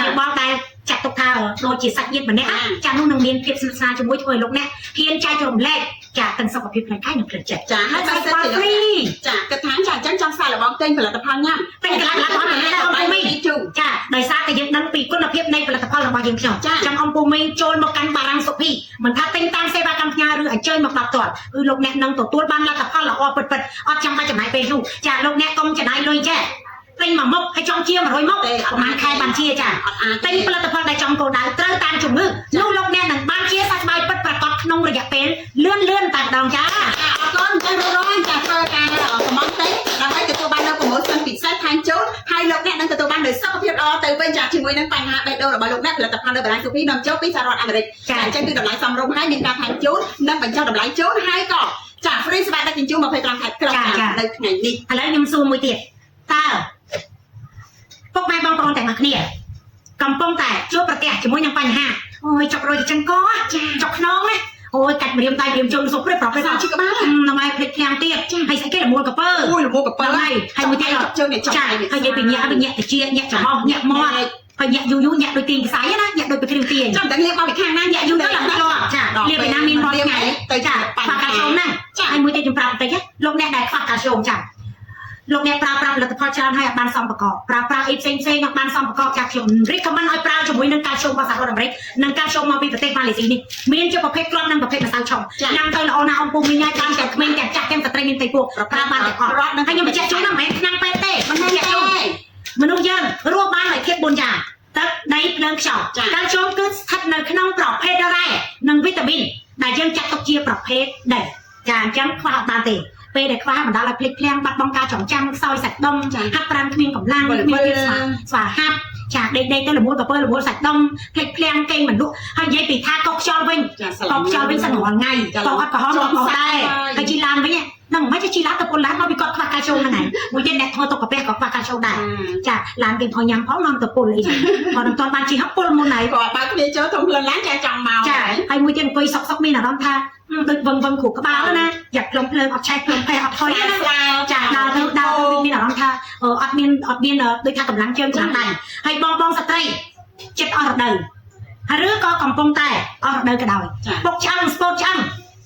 យោបល់ដែល ចាត់ទុកថាដូចជាសាច់ញាតិម្នាក់ចានោះនឹងមានភាពស្និទ្ធស្នាលជាមួយធ្វើឲ្យលោកអ្នកហ៊ានចែករំលែកចាទាំងសុខភាពផ្លូវកាយនិងផ្លូវចិត្ត ចាហើយបើសិនជាចាគិតថាចាអញ្ចឹងចង់សាកល្បងទិញផលិតផលញ៉ាំ ទិញកន្លះរបស់អ្នកអំពូមីចាដោយសារតែយើងដឹងពីគុណភាពនៃផលិតផលរបស់យើងខ្ញុំចឹងអំពូមីចូលមកកាន់បារាំងសុភីមិនថាទិញតាមសេវាកម្មផ្ញើឬអញ្ជើញមកដល់ផ្ទាល់គឺលោកអ្នកនឹងទទួលបានលទ្ធផលល្អពិតៗអត់ចាំបាច់ចំណាយពេលយូរចាលោកអ្នកកុំចំណាយលុយចេះទិញមួយមុខហើយចង់ជា100មុខទេប្រហែលខែបានជាចាទិញផលិតផលដែលចំគោលដៅត្រូវតាមជំងឺនោះលោកអ្នកនឹងបានជាសះស្បើយពិតប្រាកដក្នុងរយៈពេលលឿនតែម្ដងចាអរគុណចារងចាធ្វើការកំងទេដើម្បីទទួលបាននូវប្រម៉ូសិនពិសេសថែមជូនហើយលោកអ្នកនឹងទទួលបាននូវសុខភាពល្អទៅវិញចាជាមួយនឹងបញ្ហាបេះដូងរបស់លោកអ្នកផលិតផលនៅបារាំងសុភីនាំចូលពីសហរដ្ឋអាមេរិកចាអញ្ចឹងគឺតម្លៃសមរម្យហើយមានការថែមជូននិងបញ្ចុះតម្លៃជូនហើយក៏ចា free សេវាដឹកជញ្ជូន25ខែក្រោយនៅថ្ងៃនេះ ឥឡូវខ្ញុំសួរមួយទៀតតើពុកម៉ែបងប្អូនទាំងអស់គ្នាកំពុងតែជួបប្រទះជាមួយនឹងបញ្ហាអូយចុករយចង្កចុកខ្នងណាអូយកាច់ម្រាមដៃម្រាមជើងសុខព្រឹកប្រព្រឹត្តជីក្បាលហ្នឹងហើយភ្លេចឃ្លាំងទៀតហើយស្អីគេលមូលកពើអូយលមូលកពើហើយមួយទៀតជើងនេះចុកហើយនិយាយពីញាក់ទៅញាក់តិចញាក់ចំហញាក់មាត់ហើយញាក់យូរញាក់ដូចទាញខ្សែណាញាក់ដូចពីគ្រឿងទាញចាំតែលាបមកពីខាងណាញាក់យូរទៅឡើងដល់ចាលាបពីណាមានរាល់ថ្ងៃទៅចាខ្វះកាល់ស្យូមណាហើយមួយទៀតខ្ញុំប្រាប់បន្តិចលោកអ្នកដែលខ្វះកាល់ស្យូមចាលោកអ្នកប្រើប្រាស់ផលិតផលច្រើនហើយអត់បានសមប្រកបប្រើប្រាស់អីផ្សេងអត់បានសមប្រកបចាខ្ញុំរីកខមមិនឲ្យប្រើជាមួយនឹងកាល់ស្យូមរបស់សហរដ្ឋអាមេរិកនិងកាល់ស្យូមមកពីប្រទេសម៉ាឡេស៊ីនេះមានជាប្រភេទក្លប់និងប្រភេទម្សៅឆុងញ៉ាំទៅល្អណាស់អំពុំមីញ៉ាយបានទាំងក្មេងទាំងចាស់ទាំងស្ត្រីមានតែពួកប្រើបានទាំងអស់ហើយខ្ញុំបញ្ជាក់ជូនណាមិនមែនថ្នាំពេទ្យទេមិនមែនអ្នកជូនមនុស្សយើងរស់បានដោយភាព4យ៉ាងទឹកដីភ្លើងខ្យល់កាល់ស្យូមគឺស្ថិតនៅក្នុងប្រភេទរ៉ែនិងវីតាមីនដែលយើងចាត់ទុកជាប្រភេទដីចាអញ្ចឹងខ្វះអត់បានទេពេលដែលខ្វះបណ្ដាលឲ្យភ្លេចភ្លាំងបាត់បង់ការចងចាំខ្សោយសាច់ដុំហាត់ប្រាណគ្មានកម្លាំងគ្មានភាពស្វាហាប់ចាដេកទៅរមួលកពើរមួលសាច់ដុំភ្លេចភ្លាំងគេមិនលក់ហើយនិយាយពីថាកុកខ្យល់វិញកុកខ្យល់វិញសឹងរាល់ថ្ងៃកុកអត់ក្រហមក៏អត់ដែរហើយជីឡានវិញហ្នឹងមិនជីឡានទៅពលឡានមកពីគាត់ខ្វះកាល់ស្យូមហ្នឹងហើយមួយទៀតអ្នកធ្វើទុកកាពះក៏ខ្វះកាល់ស្យូមដែរចាឡានគេផងញ៉ាំផងនាំទៅពលអីចឹងគាត់មិនទាន់បានជីហឹកពលមុនហើយគាត់បើគ្នាចូលធំខ្លួនឡានចាចង់មកចាហើយមួយទៀតអង្គុយសុកមានអារម្មណ៍ថាដូចវឹងគ្រូក្បាលណាយ៉ាប់ភ្លុំភ្លើងអត់ឆេះភ្លុំផេះអត់ថយណាចាដើរទៅមានអារម្មណ៍ថាអត់មានដូចថាកម្លាំងជើងខ្លាំងដែរហើយបងស្ត្រីចិត្តអស់រដូវឬក៏កំពុងតែអស់រដូវក៏ដោយពុកឆ្អឹងស្ពោតឆ្អឹង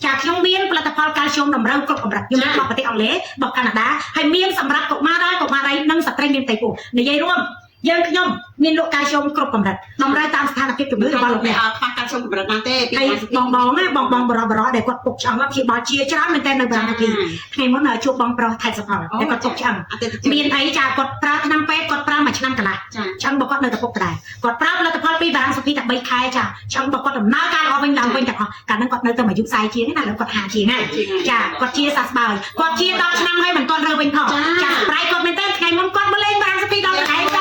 ចាខ្ញុំមានផលិតផលកាល់ស្យូមតម្រូវគ្រប់កម្រិតខ្ញុំមកប្រទេសអង់គ្លេសមកកាណាដាហើយមានសម្រាប់កុមារនិងស្ត្រីមានផ្ទៃពោះនិយាយរួមយើងខ្ញុំមានលក់កាល់ស្យូមគ្រប់កម្រិតតម្រូវតាមស្ថានភាពជំងឺរបស់លោកអ្នកអត់ខ្វះកាល់ស្យូមកម្រិតណាទេពីបងបរដែលគាត់ពុកឆ្អឹងព្យាបាលជាច្រើនមែនតើនៅបារាំងទីថ្ងៃមុនជួបបងប្រុសថៃសផលដែលគាត់ពុកឆ្អឹងមានអីចាគាត់ប្រើថ្នាំពេទ្យគាត់ប្រើមួយឆ្នាំកន្លះឆ្អឹងរបស់គាត់នៅតែពុកដែរគាត់ប្រើផលិតផលពីបារាំងសុភីតែ3ខែចាឆ្អឹងរបស់គាត់ដំណើរការល្អវិញឡើងវិញទាំងអស់កាលហ្នឹងគាត់នៅតែអាយុ40ជាងណាឥឡូវគាត់50ជាងហើយចាគាត់ជាសះស្បើយគាត់ជា10ឆ្នាំហើយមិនទាន់រើវិញផងចាប្រៃគាត់មែនតើថ្ងៃមុនគាត់មកលេងបារាំងសុភីដល់កន្លែងចា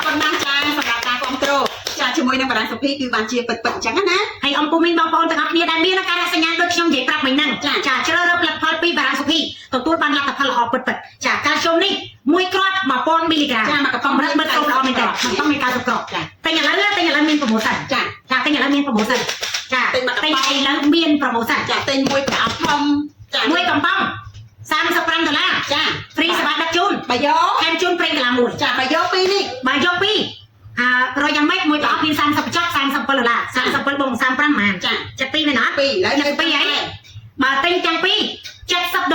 ប៉ុណ្ណាចាសម្រាប់ការគ្រប់គ្រងចាជាមួយនឹងបារាំងសុភីគឺបានជាពិតអញ្ចឹងណាហើយអំពុំមីងបងប្អូនទាំងអស់គ្នាដែលមានការសញ្ញាដូចខ្ញុំនិយាយប្រាប់មិញហ្នឹងចាជ្រើសរើសផលិតផលពីបារាំងសុភីទទួលបានលទ្ធផលល្អពិតចាកាល់ស្យូមនេះមួយគ្រាប់1000មីលីក្រាមកម្រិតមើលទៅល្អមែនតើមិនต้องមានការគ្រប់គ្រងតែឥឡូវមានប្រូម៉ូសិនចាតែឥឡូវមានប្រូម៉ូសិនចាតែឥឡូវមានប្រូម៉ូសិនចាទិញមួយប្រអប់ធំចាមួយកំប៉ុង$35ចាហ្វ្រីសេវាដឹកជូនបើយកថែមជូនប្រេងកាឡាមួយចាបើយកពីរនេះបើយកពីររយយ៉ាងម៉េចមួយប្រអប់មាន30កញ្ចប់$37បង35ម៉ានចាចិត្តពីរមែនអត់ពីរឥឡូវនៅពីរអីបើទិញទាំងពីរ$70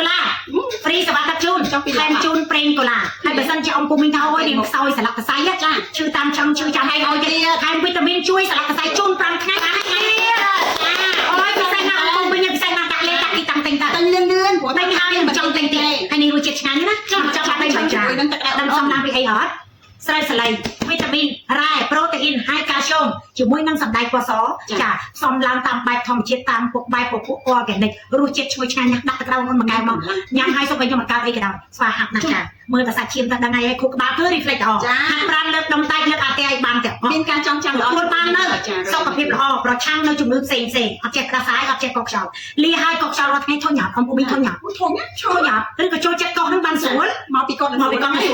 ហ្វ្រីសេវាដឹកជូនថែមជូនប្រេងកូឡាហើយបើសិនជាអង្គពុំមីងថាអូយរៀងខ្សោយសន្លឹកកសៃចាឈឺតាមចង់ឈឺចាំឲ្យទៀតថែមវីតាមីនជួយសន្លឹកកសៃជូន5ថ្ងៃបានទេអូយពិសេសណាស់អង្គពុំមីងពិសេសណាស់ដាក់លេខតាំងទិញតាទិញលឿនព្រោះតែហើយមិនចង់ទិញទៀតហើយនេះរសជាតិឆ្ងាញ់ណាចង់ដាក់លេខបញ្ចាំដឹងសំណាងពីអីអត់ស្រូវសាឡៃវីតាមីនរ៉ែប្រូតេអ៊ីនហើយកាល់ស្យូមជាមួយនឹងសណ្តែកពណ៌សចាសំឡើងតាមបែបធម្មជាតិតាមពុកបែបពពុះអ័រហ្គេនិករសជាតិឈ្ងុយឆ្ងាញ់ណាស់ដាក់ទឹកក្តៅមុនមួយកែវមកញ៉ាំហើយសុខឲ្យខ្ញុំអត់កើតអីក៏ដោយស្វាហាប់ណាស់ចាមើលតែសាច់ឈាមតែដឹងហើយខួរក្បាលគឺ reflect ល្អហាត់ប្រាណលើកដុំតែកលើកអាតែឲ្យបានទាំងមានការចងចាំល្អខ្លួនបាននៅសុខភាពល្អប្រឆាំងនៅជំងឺផ្សេងអត់ចេះក្តារសាយអត់ចេះកុកខ្យល់លាហើយកុកខ្យល់រាល់ថ្ងៃធុញញ៉ាំអំពុំមីធុញញ៉ាំឬក៏ចូលចិត្តកុកនឹងបានស្រួលមកពីគាត់ស្រួ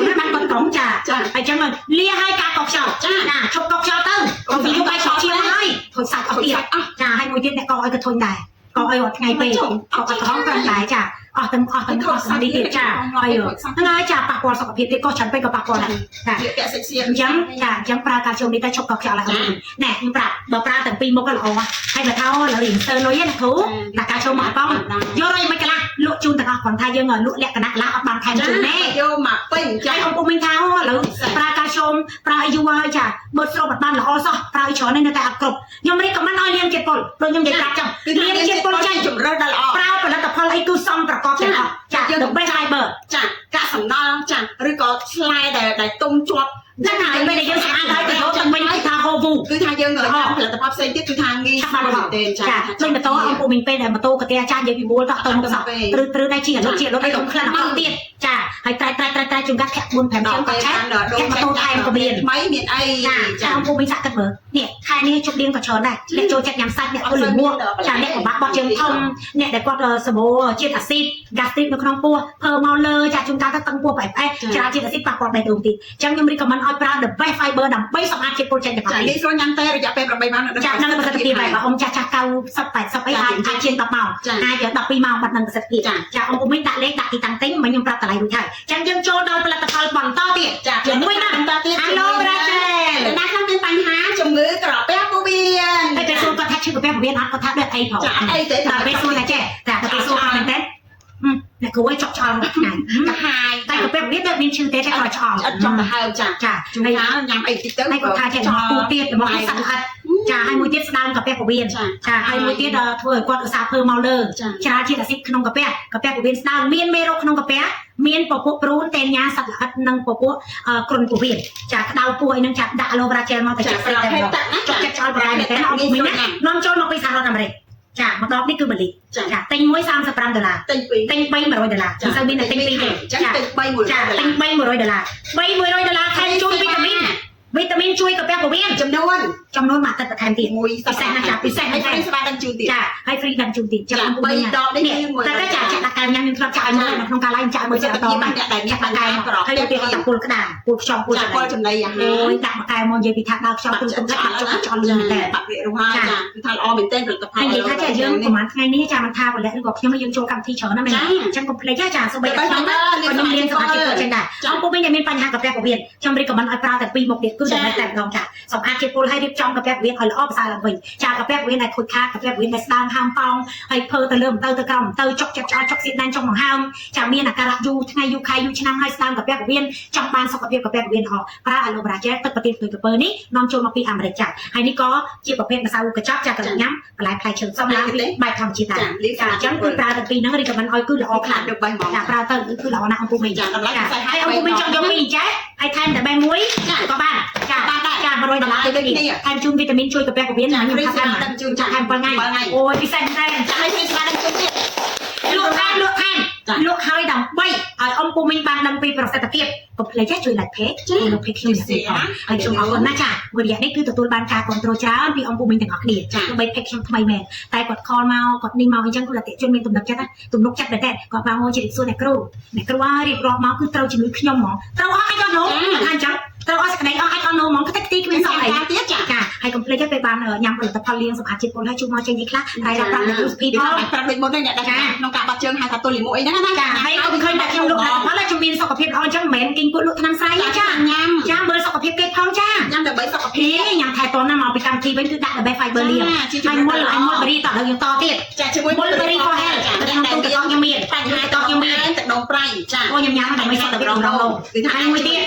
លណាបានគាត់ក្រុមចាហើយចឹងលាហើយការកុកខ្យល់ចាឈប់កុកខ្យល់ទៅកុំពីយកបាយឆក់ឈាមហើយធុញសាច់អស់ទៀតចាហើយមួយទៀតអ្នកកុកឲ្យក៏ធុញដែរកុកឲ្យរាល់ថ្ងៃពេកកុកឲ្យក្រំប្រាំដែរចា អស់ទាំងនេះទៀតចាហើយហ្នឹងហើយចាប៉ះពាល់សុខភាពទៀតក៏ច្រើនពេកក៏ប៉ះពាល់ដែរចា ពាក់សិក្សា អញ្ចឹងប្រើការជុំនេះតែឈប់កខ្យល់ឡើងណែខ្ញុំប្រាប់បើប្រើទាំងពីរមុខក៏ល្អហើយបើថាឥឡូវរៀងស្ទើរលុយណាគ្រូតែការជុំមកបងយករយមិនកន្លះលក់ជូនទាំងអស់គ្រាន់ថាយើងលក់លក្ខណៈកន្លះអត់បានថែមជូនទេយកមកពេញចា អង្គពុំមីងថាឥឡូវប្រើការជុំប្រើឲ្យយូរហើយចាបើស្រូបអត់បានល្អសោះប្រើឲ្យច្រើននៅតែអត់គ្រប់ខ្ញុំរៀបកំណត់ឲ្យនាងជាតិពុលព្រោះខ្ញុំនិយាយប្រាប់ចឹងនាងជាតិពុលចាញ់ជំរឿនដល់ល្អប្រើផលិតផលអីគឺសមប្រកបទាំងអស់ចាយើងទៅ best fiber ចាកាក់សំណល់ចាឬក៏ឆ្លែដែលទុំជាប់ តែហើយពេលដែលយើងស្អាតហើយទៅរកទៅវិញគឺថាហូវូគឺថាយើងផលិតផលផ្សេងទៀតគឺថាងាយស្រួលមែនទេចាដូចម៉ូតូអង្គពុំមីងពេលដែលម៉ូតូកាទេអាចារ្យនិយាយពីមូលតោះទៅមុខសោះព្រឺដែរជារត់អីក្នុងក្លិនអត់ទៀតចាហើយត្រែជំកាត់ធាក់ 4-5 ជើងក៏ឆាក់ម៉ូតូថែមក៏មានថ្មីមានអីចាអង្គពុំមីងសាក់គិតមើលនេះខែនេះជប់ឌៀងក៏ច្រើនដែរអ្នកចូលចិត្តញ៉ាំសាច់អ្នកទៅលមួកចាអ្នកពិបាកបោះជើងធំអ្នកដែលគាត់សម្បូរជាតិអាស៊ីតហ្គាស្ទ្រិកនៅក្នុងពោះធ្វើមកលើចាជំកាត់ទៅតឹងពោះប្រអែកច្រើនជាតិអាស៊ីតប៉ះពាល់បេះដូងទៀតអញ្ចឹងខ្ញុំរីកមិនឲ្យប្រើ the best fiber ដើម្បីសម្អាតជាតិពុលចេញទៅខាងនេះនេះស្រួលញ៉ាំតែរយៈពេល8ម៉ោងចានឹងប្រសិទ្ធភាពហើយបើអ៊ំចាស់90 80អីអាចជាង10ម៉ោងអាច12ម៉ោងបាត់នឹងប្រសិទ្ធភាពចាអ៊ំពុំមីងដាក់លេខដាក់ទីតាំងទិញមកខ្ញុំប្រាប់តម្លៃរួចហើយអញ្ចឹងយើងចូលដល់ផលិតផលបន្តទៀតចាជាមួយណាបន្តទៀត Hello រ៉ាជែល តែខ្ញុំមានបញ្ហាជំងឺក្រពះពោះវៀនតែពេលសួរគាត់ថាឈឺក្រពះពោះវៀនអត់គាត់ថាដូចអីផងចាអីទេតែពេលសួរថាចេះតែពេលសួរគាត់មែនទេអ្នកគ្រូឲ្យចុកឆ្អល់មួយថ្ងៃកាហាយតែក្រពះពោះវៀនដូចមានឈឺទេតែគាត់ឆ្អល់អត់ចង់ទៅហើមចាជំងឺញ៉ាំអីតិចទៅហើយគាត់ថាចេះមកពូទៀតមកឲ្យសាក់អត់ចាហើយមួយទៀតស្ដាមក្រពះពោះវៀនចាហើយមួយទៀតធ្វើឲ្យគាត់ឧស្សាហ៍ធ្វើមកលើច្រើនជាតិអាស៊ីតក្នុងក្រពះពោះវៀនស្ដាមមានមេរោគក្នុងក្រពះមានពពួកព្រូនតេញ៉ាសត្វល្អិតនិងពពួកគ្រុនពោះវៀនចាក្តៅពោះអីនឹងចាដាក់ឡូវរ៉ាជែលមកតែចិត្តតែមកចិត្តឆ្អល់ប្រហែលតែអត់មីណានាំចូលមកពីសហរដ្ឋអាមេរិកចាម្ដងនេះគឺបលីចាទិញមួយ$35ទិញ3 $100មិនសូវមានតែទិញ2ទេចាទិញ3 ចាទិញ3 $100 $100ថែមជួយវីតាមីនជួយក្រពះពោះវៀនចំនួនមួយទឹកបន្ថែមទៀតមួយពិសេសណាស់ចាពិសេសហើយស្វាដឹងជូនទៀតចាហើយ free ដឹងជូនទៀតចា3ដបនេះមួយតែចាដាក់កៅញ៉ាំខ្ញុំធ្លាប់ចាក់ឲ្យមើលនៅក្នុងការ live ចាក់មើលចិត្តតមកអ្នកដែលអ្នកកៅក្រហើយទៅដាក់ពុលក្តារពុលខ្យំពុលចំណីអាហារអូយដាក់មកកៅមកនិយាយពីថាដើរខ្យំពុលទុំថាចង់លឿនតែបាក់វារស់ហើយចាគឺថាល្អមែនទែនផលិតផលនិយាយថាចាយើងប្រហែលថ្ងៃនេះចាមិនថាពលិឬក៏ខ្ញុំយើងចូលកម្មវិធីច្រើនណាស់មែនអញ្ចឹងកុំភ្លេចចាសូម្បីតែខ្ញុំរៀនសមាជិកក៏ចេញដែរអង្គពុំវិញមានបញ្ហាក្រពះពោះវៀនខ្ញុំរីកមិនឲ្យប្រើតែ2មុខទៀតគឺដើម្បីតែម្ដងចាសម្អាតជាតិពុលឲ្យរៀបចំក្រពះពោះវៀនឲ្យល្អប្រសើរឡើងវិញចាក្រពះពោះវៀនដែលខូចខាតក្រពះពោះវៀនដែលស្ដើងហើមប៉ោងហើយភើទៅលើទៅក្រោមទៅចុកចិត្តឆ្អល់ចុកសៀតដែនចុកបង្ហើមចាមានអាការៈយូរថ្ងៃយូរខែយូរឆ្នាំហើយស្ដើងក្រពះពោះវៀនចង់បានសុខភាពក្រពះពោះវៀនល្អប្រើអាឡូវរ៉ាជែលទឹកប្រទាលផ្ទុយក្រពើនេះនាំចូលមកពីអាមេរិកចាហើយនេះក៏ជាប្រភេទម្សៅកញ្ចប់ចាកញ៉ាំបន្លែផ្លែឈើសំឡាងបែបធម្មជាតិដែរចាអញ្ចឹងគឺប្រើទាំងពីរហ្នឹងរីកមិនឲ្យគឺល្អខ្លាំងដល់3ម៉ោងចាប្រើទៅគឺល្អណាស់អង្គពុំវិញចាហើយអង្គពុំវិញចង់យកពីរចេះហើយថែមតែបែបមួយក៏បានចា$100ទៅវិញថែមជូនវីតាមីនជួយក្រពះពោះវៀនខ្ញុំថាដឹងជូនចាថែម7ថ្ងៃអូយពិសេសមែនចាឲ្យស្វាដឹងជូនទៀតលក់ហើយដើម្បីឲ្យអង្គពុំវិញបានដឹងពីប្រសិទ្ធភាពកុំភ្លេចជួយ like page លោក page ខ្ញុំហើយខ្ញុំអរគុណណាស់ចាវិរិយនេះគឺទទួលបានការគ្រប់គ្រងច្រើនពីអង្គពុំវិញទាំងអស់គ្នាទោះបី page ខ្ញុំថ្មីមែនតែគាត់ call មកគាត់នេះមកអញ្ចឹងគឺអតិថិជនមានទំនុកចិត្តមែនទេគាត់មកជិះសួរអ្នកគ្រូហើយរៀបរាប់មកគឺត្រូវជាមួយខ្ញុំហ្មងត្រូវអស់អីក៏នោះថាអញ្ចឹងត្រូវអស់សេចក្តីអស់អាចអស់នោះហ្មងខ្ទេចខ្ទីគ្មានសោះអីទៀតចាហើយកុំភ្លេចទៅបានញ៉ាំផលិតផលលាងសម្អាតជាតិពុលហើយជួបមកចេញអីខ្លះហើយប្រាប់អ្នកគ្រូសុភីផងប្រាប់ដូចមុនហ្នឹងអ្នកដែលក្នុងការបាត់ជើងហៅថាទល់លីមួយអីហ្នឹងណាចាហើយអត់ឃើញតែខ្ញុំលក់ផលិតផលហើយខ្ញុំមានសុខភាពល្អអញ្ចឹងមិនមែនគេគាត់លក់ថ្នាំស្រ័យចាញ៉ាំមើលសុខភាពគេផងចាញ៉ាំដើម្បីសុខភាពញ៉ាំថែទាំណាមកពីកម្មវិធីវិញគឺដាក់ The Best Fiber លាងហើយមុលបរីតដល់យើងតទៀតចាជាមួយមុលបរី for health ក្នុងទូទឹកខ្ញុំមានបញ្ហាតខ្ញុំមានទឹកដងប្រៃចាអូខ្ញុំញ៉ាំដើម្បីសុខភាពរងរងគឺថាមួយទៀត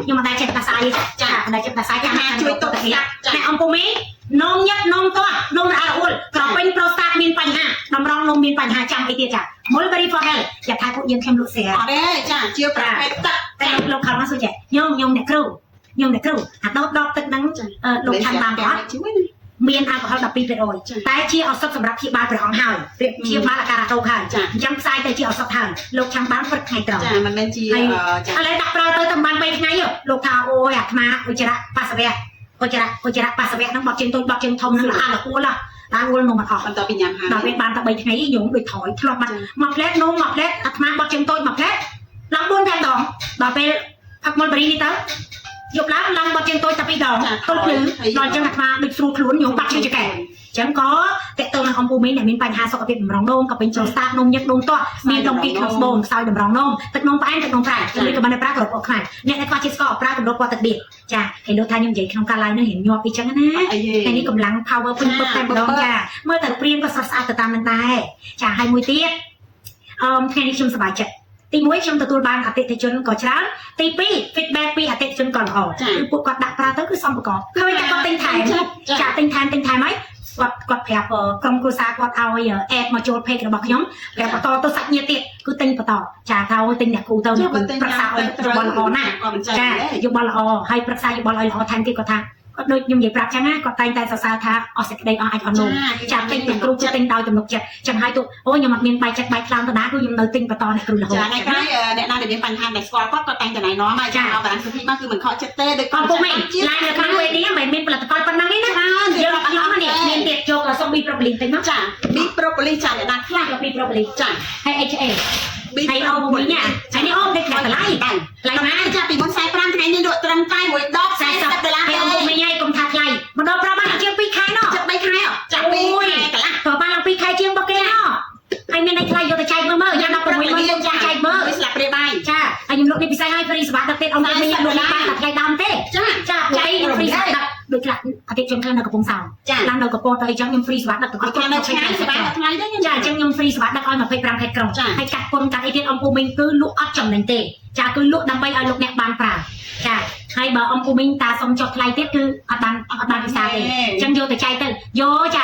ខ្ញុំមិនដែលចេះភាសាយចាមិនដែលចេះភាសាយចាជួយទុកស្ដាប់អ្នកអង្គពុំមីនំញឹកនំទាស់នំរអិលរអួលក្រពេញប្រូស្តាតមានបញ្ហាតម្រងនំមានបញ្ហាចាំអីទៀតចា Mulberry for health យ៉ាថាពួកយើងខ្ញុំលក់ស្រាអត់ទេចាជាប្រភេទទឹកតែលោកខលមកសួរចេះខ្ញុំអ្នកគ្រូអាដបទឹកហ្នឹងលោកឆាន់បានទេអត់មានអាល់កុហុល12%តែជាឱសថសម្រាប់ព្យាបាលព្រះអង្គហើយព្យាបាលអាការៈរោគហើយអញ្ចឹងផ្សាយទៅជាឱសថហើយលោកឆាន់បានព្រឹកថ្ងៃត្រង់ចាមិនមែនជាឥឡូវដាក់ប្រើទៅតែបាន3ថ្ងៃលោកថាអូយអាត្មាឧច្ចារៈប៉ាសវៈហ្នឹងបត់ជើងតូចបត់ជើងធំហ្នឹងអាលអួលដល់វល់នំអត់អស់បន្តពីញ៉ាំហើយដល់ពេលបានតែ3ថ្ងៃញោមដូចថយធ្លាប់បាត់មួយផ្លែនំមួយផ្លែអាត្មាបត់ជើងតូចមួយផ្លែឡើង4 5ដងដល់ពេលផឹកមុលបេរីនេះទៅយកឡើងបត់ជើងតូចតែ2ដងទល់ភ្លឺដល់អញ្ចឹងអាត្មាដូចស្រួលខ្លួនញោមបាត់ជើងចកែ ចឹងក៏តេតទៅនឹងអំពូមីនដែលមានបញ្ហាសុខភាពតម្រងនោមក៏ពេញចូលស្តាប់នោមញឹកនោមទាស់មានដុំពីក្នុងស្បូនខ្សោយតម្រងនោមទឹកនោមផ្អែមទឹកនោមប្រៃនេះក៏បានប្រើគ្រប់អខ្មែរអ្នកដែលខ្វះជាតិស្ករប្រើកម្រិតពណ៌ទឹកបៀចាហើយលោកថាខ្ញុំនិយាយក្នុងការ live នេះរៀងញាប់អីចឹងណាថ្ងៃនេះកម្លាំង power ពេញពឹកតែម្ដងចាមើលទៅព្រៀងក៏ស្រស់ស្អាតទៅតាមនឹងដែរចាហើយមួយទៀតថ្ងៃនេះខ្ញុំសប្បាយចិត្តទី1ខ្ញុំទទួលបានអតិថិជនក៏ច្រើនទី2 feedback ពីអតិថិជនក៏ល្អគឺពួកគាត់ដាក់ប្រើទៅគឺសមប្រកបឃើញតែគាត់ទិញថែមចាទិញថែមហើយគាត់ប្រាប់ក្រុមគ្រួសារគាត់ឲ្យ add មកចូល page របស់ខ្ញុំប្រាប់បន្តទៅសាច់ញាតិទៀតគឺទិញបន្តចាថាទិញអ្នកគ្រូទៅអ្នកគ្រូប្រឹក្សាឲ្យយោបល់ល្អណាស់ចាយោបល់ល្អហើយប្រឹក្សាយោបល់ឲ្យល្អថែមទៀតគាត់ថាគាត់ដូចខ្ញុំនិយាយប្រាប់ចឹងណាគាត់តែងតែសរសើរថាអស់សេចក្តីអស់អាចអស់នោះចាទិញអ្នកគ្រូគឺទិញដោយទំនុកចិត្តចឹងហើយទូអូខ្ញុំអត់មានបាយចិត្តបាយខ្លាំងទៅណាគឺខ្ញុំនៅទិញបន្តអ្នកគ្រូរហូតចាថ្ងៃក្រោយអ្នកណាដែលមានបញ្ហាដែលស្គាល់គាត់តែងតែណែនាំមកចាអបអរសុភីមកគឺមិនខកចិត្តទេដោយគាត់ពុំឡាយនៅខាងវេនេះមិនមានផលិតផលប៉ុណ្ណឹងទេណាយើងខ្ញុំនេះមានទៀតយកសុំប៊ីប្រូប៉ូលីសតិចមកចាប៊ីប្រូប៉ូលីសចាអ្នកណាខ្លះប៊ីប្រូប៉ូលីសចាហើយ HA ហើយអូមួយនេះហើយនេះអូនេះតែតម្លៃណាចាពីមុន45ថ្ងៃនេះលក់ត្រឹមតែ1ដប40ដុល្លារហើយអូមួយនេះកុំថាថ្លៃម្ដងប្រាប់បានជាង2ខែណោះចិត្ត3ខែចា2ខែកន្លះព្រោះបានឡើង2ខែជាងរបស់គេណោះហើយមានតែថ្លៃយកទៅចែកមើលយ៉ាង16ម៉ឺនខ្ញុំចែកមើលស្លាប់ព្រាបាយចាហើយខ្ញុំលក់នេះពិសេសឲ្យហ្វ្រីសវ៉ាដឹកទៀតអង្គខ្ញុំលក់បានតែថ្លៃដើមទេចាចាចែកហ្វ្រីសវ៉ាដឹកដូចខ្លះអតិថិជននៅកំពង់សោមឡើងនៅកំពតទៅអីចឹងខ្ញុំហ្វ្រីសវ៉ាដឹកទាំងអស់គាត់នៅឆ្ងាយស្វាថ្លៃដែរចាអញ្ចឹងខ្ញុំហ្វ្រីសវ៉ាដឹកឲ្យ25ខេត្តក្រុងហើយកាត់ពុនកាត់អីទៀតអង្គពូមីងគឺលក់អត់ចំណេញទេចាគឺលក់ដើម្បីឲ្យលោកអ្នកបានប្រើចាហើយបើអង្គពូមីងតាសុំចុះថ្លៃទៀតគឺអត់បានពិសាទេអញ្ចឹងយកទៅចែកទៅយកចា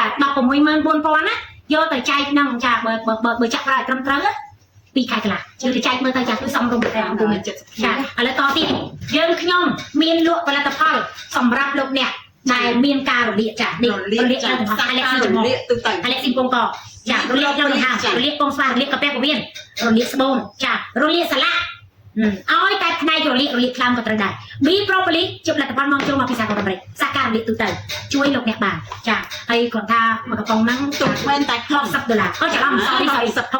164,000ណាយកទៅចែកនឹងចាបើចាក់ប្រើឲ្យត្រឹមត្រូវ2ខែកន្លះជឿទៅចែកមើលទៅចាគឺសំរុំតែអង្គមាន70ចាឥឡូវតទៀតយើងខ្ញុំមានលក់ផលិតផលសម្រាប់លោកអ្នកដែលមានការរលាកចានេះរលាកទាំងអស់អាឡែកស៊ីចំហអាឡែកស៊ីពងកចារលាកនៅហារលាកពងស្វារលាកកាពះពវៀនរលាកស្បូនចារលាកសាឡាក់ឲ្យតែផ្នែករលាកខ្លាំងក៏ត្រូវដែរ B properly ជាផលិតផលមកចូលមកពីសហរដ្ឋអាមេរិកសាការរលាកទូទៅជួយលោកអ្នកបានចាហើយគាត់ថាមួយកំប៉ុងហ្នឹងទុកមែនតែ$60អត់ច្រឡំsorry 60គ្រា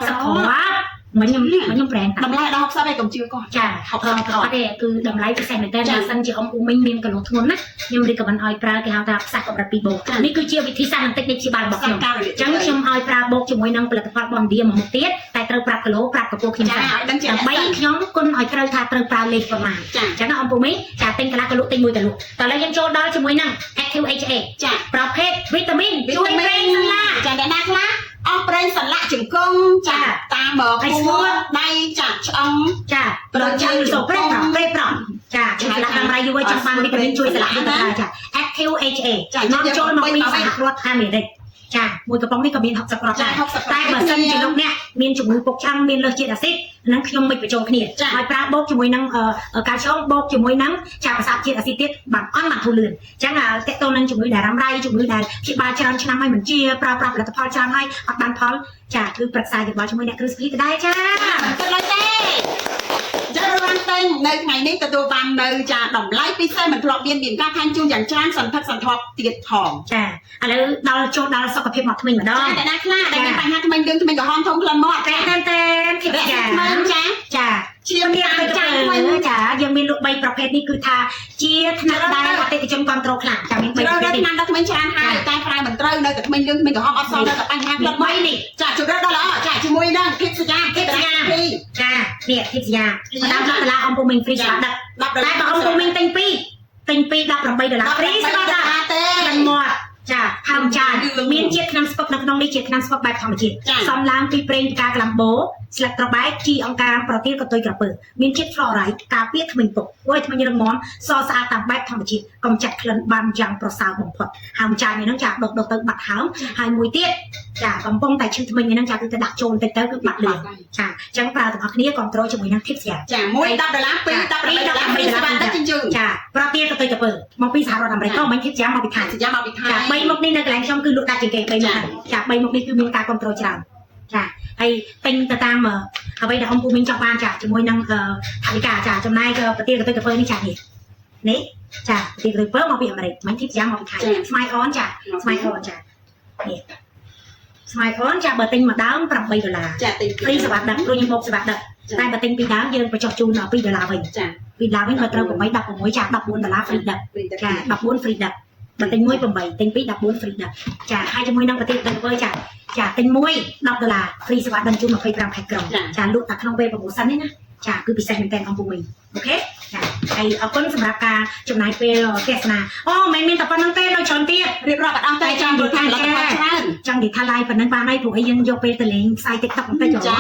ប់មិនខ្ញុំប្រែងតម្លៃដល់60ឯងកុំជឿគាត់ចា60អត់ទេគឺតម្លៃពិសេសមែនតើបើសិនជាអង្គពូមីងមានកន្លងធ្ងន់ណាខ្ញុំរីកមិនឲ្យប្រើគេហៅថាផ្សះកម្រិត2បូកនេះគឺជាវិធីសាស្ត្របន្តិចនៃព្យាបាលរបស់ខ្ញុំអញ្ចឹងខ្ញុំឲ្យប្រើបូកជាមួយនឹងផលិតផលបងឌីមួយមុខទៀតតែត្រូវប្រាប់គីឡូប្រាប់កពស់ខ្ញុំចាដើម្បីខ្ញុំគុណឲ្យត្រូវថាត្រូវប្រើលេខប្រមាណអញ្ចឹងអង្គពូមីងចាទិញកន្លះគីឡូទិញ1គីឡូតើឥឡូវយើងចូលដល់ជាមួយនឹង Active HA ចាប្រភេទវីតាមីនជួយប្រេងសន្លាចាអ្នកណាខ្លះអស់ប្រេងសន្លាក់ជង្គង់ចាតាមពោះដៃចាឆ្អឹងចាប្រចាំសូប្រេងប្រងចាជួយស្លាក់ដំរីយូរចង់បានវីតាមីនជួយស្លាក់ចា Active HA ចានាំចូលមកពីសហរដ្ឋអាមេរិកចាមួយកំប៉ុងនេះក៏មាន60គ្រាប់ដែរតែបើសិនជាលោកអ្នកមានជំងឺពុកឆ្អឹងមានលើសជាតិអាស៊ីតហ្នឹងខ្ញុំមិនបញ្ចូលគ្នាហើយប្រើបូកជាមួយនឹងកាល់ស្យូមបូកជាមួយនឹងចាប្រសាទជាតិអាស៊ីតទៀតបានអន់បានធូរលឿនអញ្ចឹងតេតតនឹងជំងឺដែលរ៉ាំរ៉ៃជំងឺដែលព្យាបាលច្រើនឆ្នាំហើយមិនជាប្រើប្រាស់ផលិតផលច្រើនហើយអត់បានផលចាគឺប្រឹក្សាយោបល់ជាមួយអ្នកគ្រូស្គីក៏ដែរចាមិនទៅឡើយទេចារងតែនៅថ្ងៃនេះទទួលបាននៅចាតម្លៃពិសេសមិនធ្លាប់មានការថែមជូនយ៉ាងច្រើនសន្ធឹកសន្ធាប់ទៀតផងចាឥឡូវដល់ចូលដល់សុខភាពមកថ្មីម្ដងចាអ្នកណាខ្លះដែលមានបញ្ហាថ្មីយើងថ្មីក្រហមធំក្លិនមកតែភាពចាជាមានទៅចាចាយើងមានលក់3ប្រភេទនេះគឺថាជាថ្នាក់ដែលអតិថិជនគ្រប់គ្រងខ្លាំងចាមាន3ប្រភេទនេះថ្នាក់ដល់ថ្មីច្រើនហើយតែប្រើមិនត្រូវនៅតែថ្មីយើងថ្មីក្រហមអត់សល់នៅតែបញ្ហាក្លិនមកនេះចាជម្រើសដល់ល្អចាជាមួយនឹងភាពសញ្ញាចានេះភាពសញ្ញា$10អង្គពូមីងហ្វ្រីស្វាដឹកតែបើអង្គពូមីងទិញ2$18ហ្វ្រីស្វាដឹកទេមិនមកចាហើមចាមានជាតិថ្នាំស្ពឹកនៅក្នុងនេះជាថ្នាំស្ពឹកបែបធម្មជាតិសំឡើងពីប្រេងផ្កាក្លាំបូស្លឹកត្របែកជីអង្ការប្រទាលកតុយក្រពើមានជាតិហ្វ្លូរ៉ៃដការពារធ្មេញពុកធ្វើឲ្យធ្មេញរឹងមាំសស្អាតតាមបែបធម្មជាតិកុំចាត់ក្លិនបានយ៉ាងប្រសើរបំផុតហើមចានេះនឹងចាដុតទៅបាត់ហើមហើយមួយទៀតចាកំពុងតែឈឺធ្មេញនេះនឹងចាគឺទៅដាក់ចូលទៅគឺបាត់លឿនចាអញ្ចឹងប្រើទាំងអស់គ្នាគ្រប់គ្រងជាមួយនឹងធីបស្យាចាមួយ$10 $2 $18ជញ្ជូនចាប្រទាលកតុយក្រពើមកពីសហរដ្ឋអាមេរិកក៏មិនធីបស្យាមកពីថៃចា3មុខនេះនៅកន្លែងខ្ញុំគឺលក់ដាច់ជាងគេ3មុខចា3មុខនេះគឺមានការគ្រប់គ្រងច្រើនចាហើយពេញទៅតាមអ្វីដែលអង្គពូមីងចង់បានចាជាមួយនឹងថវិកាចាចំណាយប្រទាលកតុយក្រពើនេះចានេះចាប្រទាលកតុយក្រពើមកពីអាមេរិកមិនធីបស្យាមកពីថៃស្មៃអនចាស្មៃអនចានេះស្មៃអនចាបើទិញមួយដើម$8ចាទិញហ្វ្រីសេវាដឹកព្រោះខ្ញុំបូកសេវាដឹកតែបើទិញពីរដើមយើងបញ្ចុះជូន$2វិញចា2$វិញក៏ត្រូវ8 16ចា$14ហ្វ្រីដឹកចា14ហ្វ្រីដឹក បើទិញមួយ8ទិញ2 14 free ដែរចាហើយជាមួយនឹងប្រទេសទៅធ្វើចាទិញមួយ$10 free សេវាដឹកជូន25 ផែនក្រុងចាលក់តែក្នុងពេលប្រម៉ូសិននេះណាចាគឺពិសេសមែនតើអង្គពុំវិញអូខេចាហើយអរគុណសម្រាប់ការចំណាយពេលទស្សនាអូមិនមែនតែប៉ុណ្្នឹងទេនៅច្រើនទៀតរៀបរាប់អត់តែចង់និយាយថាចង់និយាយថា live ប៉ុណ្្នឹងបានហើយព្រោះអីយើងយកពេលទៅលេងផ្សាយ TikTok បន្តិចចា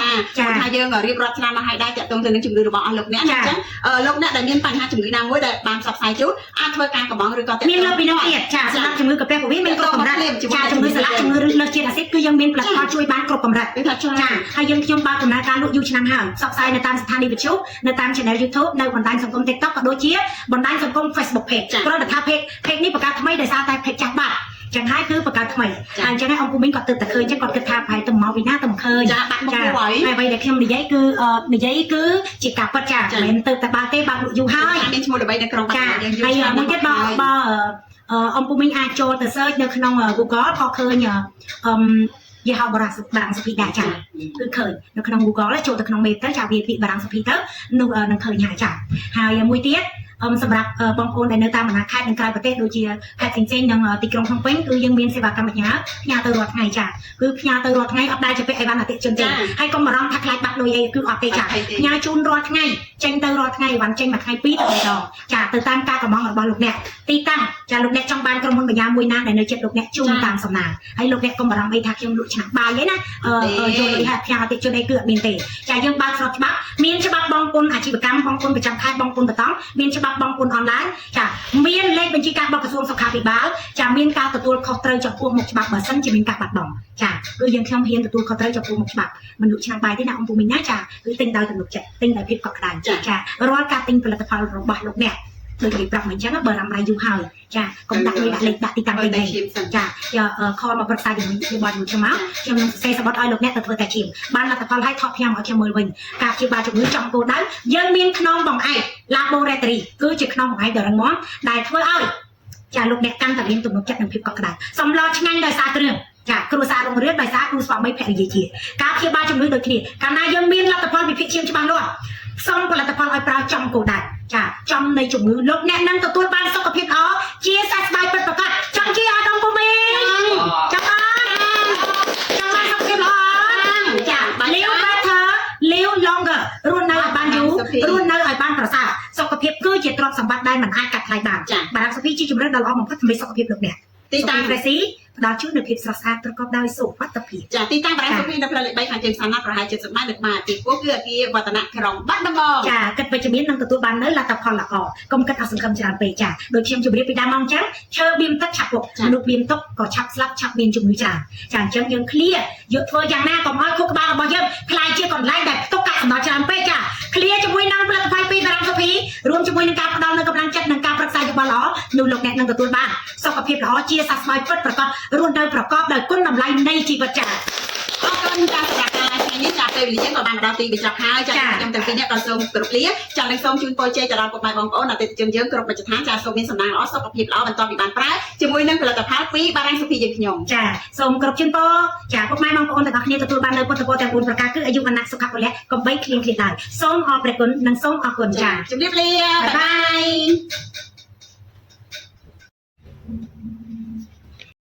ថាយើងរៀបរាប់ឆ្នាំមកហើយដែរតាក់ទងទៅនឹងជំងឺរបស់អស់លោកអ្នកអញ្ចឹងលោកអ្នកដែលមានបញ្ហាជំងឺណាមួយដែលបានផ្សព្វផ្សាយជូនអាចធ្វើការកំងឬក៏មានលើពីនោះទៀតចាសម្រាប់ជំងឺកាពះពោះវៀនមានគ្រប់កម្រិតចាជំងឺស្លាក់ជំងឺលើសជាតិអាស៊ីតគឺយើងមានផលិតផលជួយបានគ្រប់កម្រិតចាហើយយើងខ្ញុំបើកដំណើរការលក់យូរឆ្នាំហើយផ្សព្វផ្សាយនៅតាមស្ថានីយវិទ្យុនៅតាម channel YouTube នៅបណ្ដាញសង្គម TikTok ក៏ដូចជាបណ្ដាញសង្គម Facebook page គ្រាន់តែថា page នេះបង្កើតថ្មីដោយសារតែ page ចាស់បាត់ចឹងហើយគឺបង្កើតថ្មីហើយអញ្ចឹងអង្គពុំមីងគាត់ទៅតែឃើញចឹងគាត់គិតថាប្រហែលទៅមកពីណាទៅមិនឃើញចាបាត់មកហើយអ្វីដែលខ្ញុំនិយាយគឺជាការពិតចាមិនមែនទៅតែបើទេបើយូរហើយមានឈ្មោះល្បីនៅក្នុងចាហើយមួយទៀតបើអង្គពុំមីងអាចចូលទៅ search នៅក្នុង Google ក៏ឃើញយីហៅបារាំងសុភីដែរចាគឺឃើញនៅក្នុង Google ចូលទៅក្នុង mail ទៅចាវាពាក្យបារាំងសុភីទៅនោះនឹងឃើញហើយចាហើយមួយទៀតសម្រាប់បងប្អូនដែលនៅតាមបណ្ដាខេត្តនិងក្រៅប្រទេសដូចជាខេត្តផ្សេងៗនិងទីក្រុងភ្នំពេញគឺយើងមានសេវាកម្មផ្ញើទៅរាល់ថ្ងៃចាគឺផ្ញើទៅរាល់ថ្ងៃអត់ដែលជាពាក់អីវ៉ាន់អតិថិជនទេហើយកុំបារម្ភថាខ្លាចបាត់លុយអីគឺអត់ទេចាផ្ញើជូនរាល់ថ្ងៃចេញទៅរាល់ថ្ងៃអីវ៉ាន់ចេញមួយថ្ងៃ2ទៅ3ដងចាទៅតាមការកំងរបស់លោកអ្នកទីតាំងចាលោកអ្នកចង់បានក្រុមហ៊ុនបញ្ញាមួយណាដែលនៅជិតលោកអ្នកជូនតាមសំណើហើយលោកអ្នកកុំបារម្ភអីថាខ្ញុំលក់ឆ្នាំបាយទេណាយល់ថាផ្ញើអតិថិជនអីគឺអត់មានទេចាយើងបើកស្របច្បាប់មានច្បាប់បងប្អូនអាជីវកម្មបងប្អូនប្រចាំខេត្តបងប្អូនបតង់មានច្បាប់បងប្អូនអនឡាញចាមានលេខបញ្ជីការរបស់ក្រសួងសុខាភិបាលចាមានការទទួលខុសត្រូវចំពោះមុខច្បាប់បើសិនជាមានការបាត់បង់ចាគឺយើងខ្ញុំហ៊ានទទួលខុសត្រូវចំពោះមុខច្បាប់មិនលក់ឆ្នាំបាយទេណាអង្គពុំមីងណាចាគឺទិញដោយទំនុកចិត្តទិញដោយភាពកក់ក្ដៅចារាល់ការទិញផលិតផលរបស់លោកអ្នកដូចនិយាយប្រាប់មិនអញ្ចឹងបើរ៉ាំរ៉ៃយូរហើយចាកុំដាក់លេខដាក់ទីតាំងពេញទេចាខលមកប្រឹក្សាជាមួយជាបាត់មួយឆ្នាំខ្ញុំនឹងសរសេរសបត់ឲ្យលោកអ្នកទៅធ្វើតែឈាមបានលទ្ធផលឲ្យថតខ្ញុំឲ្យខ្ញុំមើលវិញការព្យាបាលជំងឺចំគោលដៅយើងមានខ្នងបង្អែក Laboratory គឺជាខ្នងបង្អែកដ៏រឹងមាំដែលធ្វើឲ្យចាលោកអ្នកកាន់តែមានទំនុកចិត្តនិងភាពកក់ក្ដៅសម្លឆ្ងាញ់ដោយសារគ្រឿងចាគ្រួសាររុងរឿងដោយសារគ្រូស្វាមីភរិយាជាការព្យាបាលជំងឺដូចគ្នាកាលណាយើងមានលទ្ធផលវិភាគឈាមច្បាស់លាស់សូមផលិតផលឲ្យប្រើចំគោលដៅចាចំនៃជំងឺលោកអ្នកនឹងទទួលបានសុខភាពល្អជាសះស្បើយពិតប្រាកដចង់ជាអត់ដល់ពុំមីចាំបានសុខភាពល្អចាlive better live longer រស់នៅឲ្យបានយូររស់នៅឲ្យបានប្រសើរសុខភាពគឺជាទ្រព្យសម្បត្តិដែលមិនអាចកាត់ថ្លៃបានបារាំងសុភីជាជំរឿនដ៏ល្អបំផុតសម្រាប់សុខភាពលោកអ្នកទីតាំងប្រេស៊ីផ្ដល់ជូននូវភាពស្រស់ស្អាតប្រកបដោយសុវត្ថិភាពចាទីតាំងបារាំងសុភីនៅផ្លូវលេខ3ខាងជើងសាណាប្រហែល70ម៉ែត្រនៅក្បែរទីពោះគឺអគារវឌ្ឍនក្រុងបាត់ដំបងចាគិតវិជ្ជមាននឹងទទួលបាននៅលទ្ធផលល្អកុំគិតអសង្ឃឹមច្រើនពេកចាដូចខ្ញុំជម្រាបពីដើមមកអញ្ចឹងឈើបៀមទឹកឆាប់ពុកមនុស្សបៀមទឹកក៏ឆាប់ស្លាប់ឆាប់មានជំងឺច្រើនចាអញ្ចឹងយើងឃ្លាយកធ្វើយ៉ាងណាកុំឲ្យខួរក្បាលរបស់យើងខ្លាយជាកន្លែងដែលផ្ទុកកាកសំណល់ច្រើនពេកចាឃ្លាជាមួយនឹងផលិតផលពីបារាំងសុភីរួមជាមួយនឹងការផ្ដល់នូវកម្លាំងចិត្តនិងការប្រឹក្សាយោបល់ល្អនោះលោកអ្នកនឹងទទួលបានសុខភាពល្អជាសះស្បើយពិតប្រាកដរស់នៅប្រកបដោយគុណតម្លៃនៃជីវិតចាអរគុណចាសម្រាប់ការ live ថ្ងៃនេះចាពេលវេលាក៏បានមកដល់ទីបញ្ចប់ហើយចាខ្ញុំទាំងពីរនាក់ក៏សូមគោរពលាចង់នឹងសូមជូនពរជ័យទៅដល់ពុកម៉ែបងប្អូនអតិថិជនយើងគ្រប់មជ្ឈដ្ឋានចាសូមមានសំណាងល្អសុខភាពល្អបន្តពីបានប្រើជាមួយនឹងផលិតផលពីបារាំងសុភីយើងខ្ញុំចាសូមគោរពជូនពរចាពុកម៉ែបងប្អូនទាំងអស់គ្នាទទួលបាននូវពុទ្ធពរទាំង4ប្រការគឺអាយុវណ្ណៈសុខៈពលៈកំបីគ្លៀងគ្លៀងដែរសូមអរព្រះគុណនិងសូមអរគុណចាជម្រាបលាបាយបាយ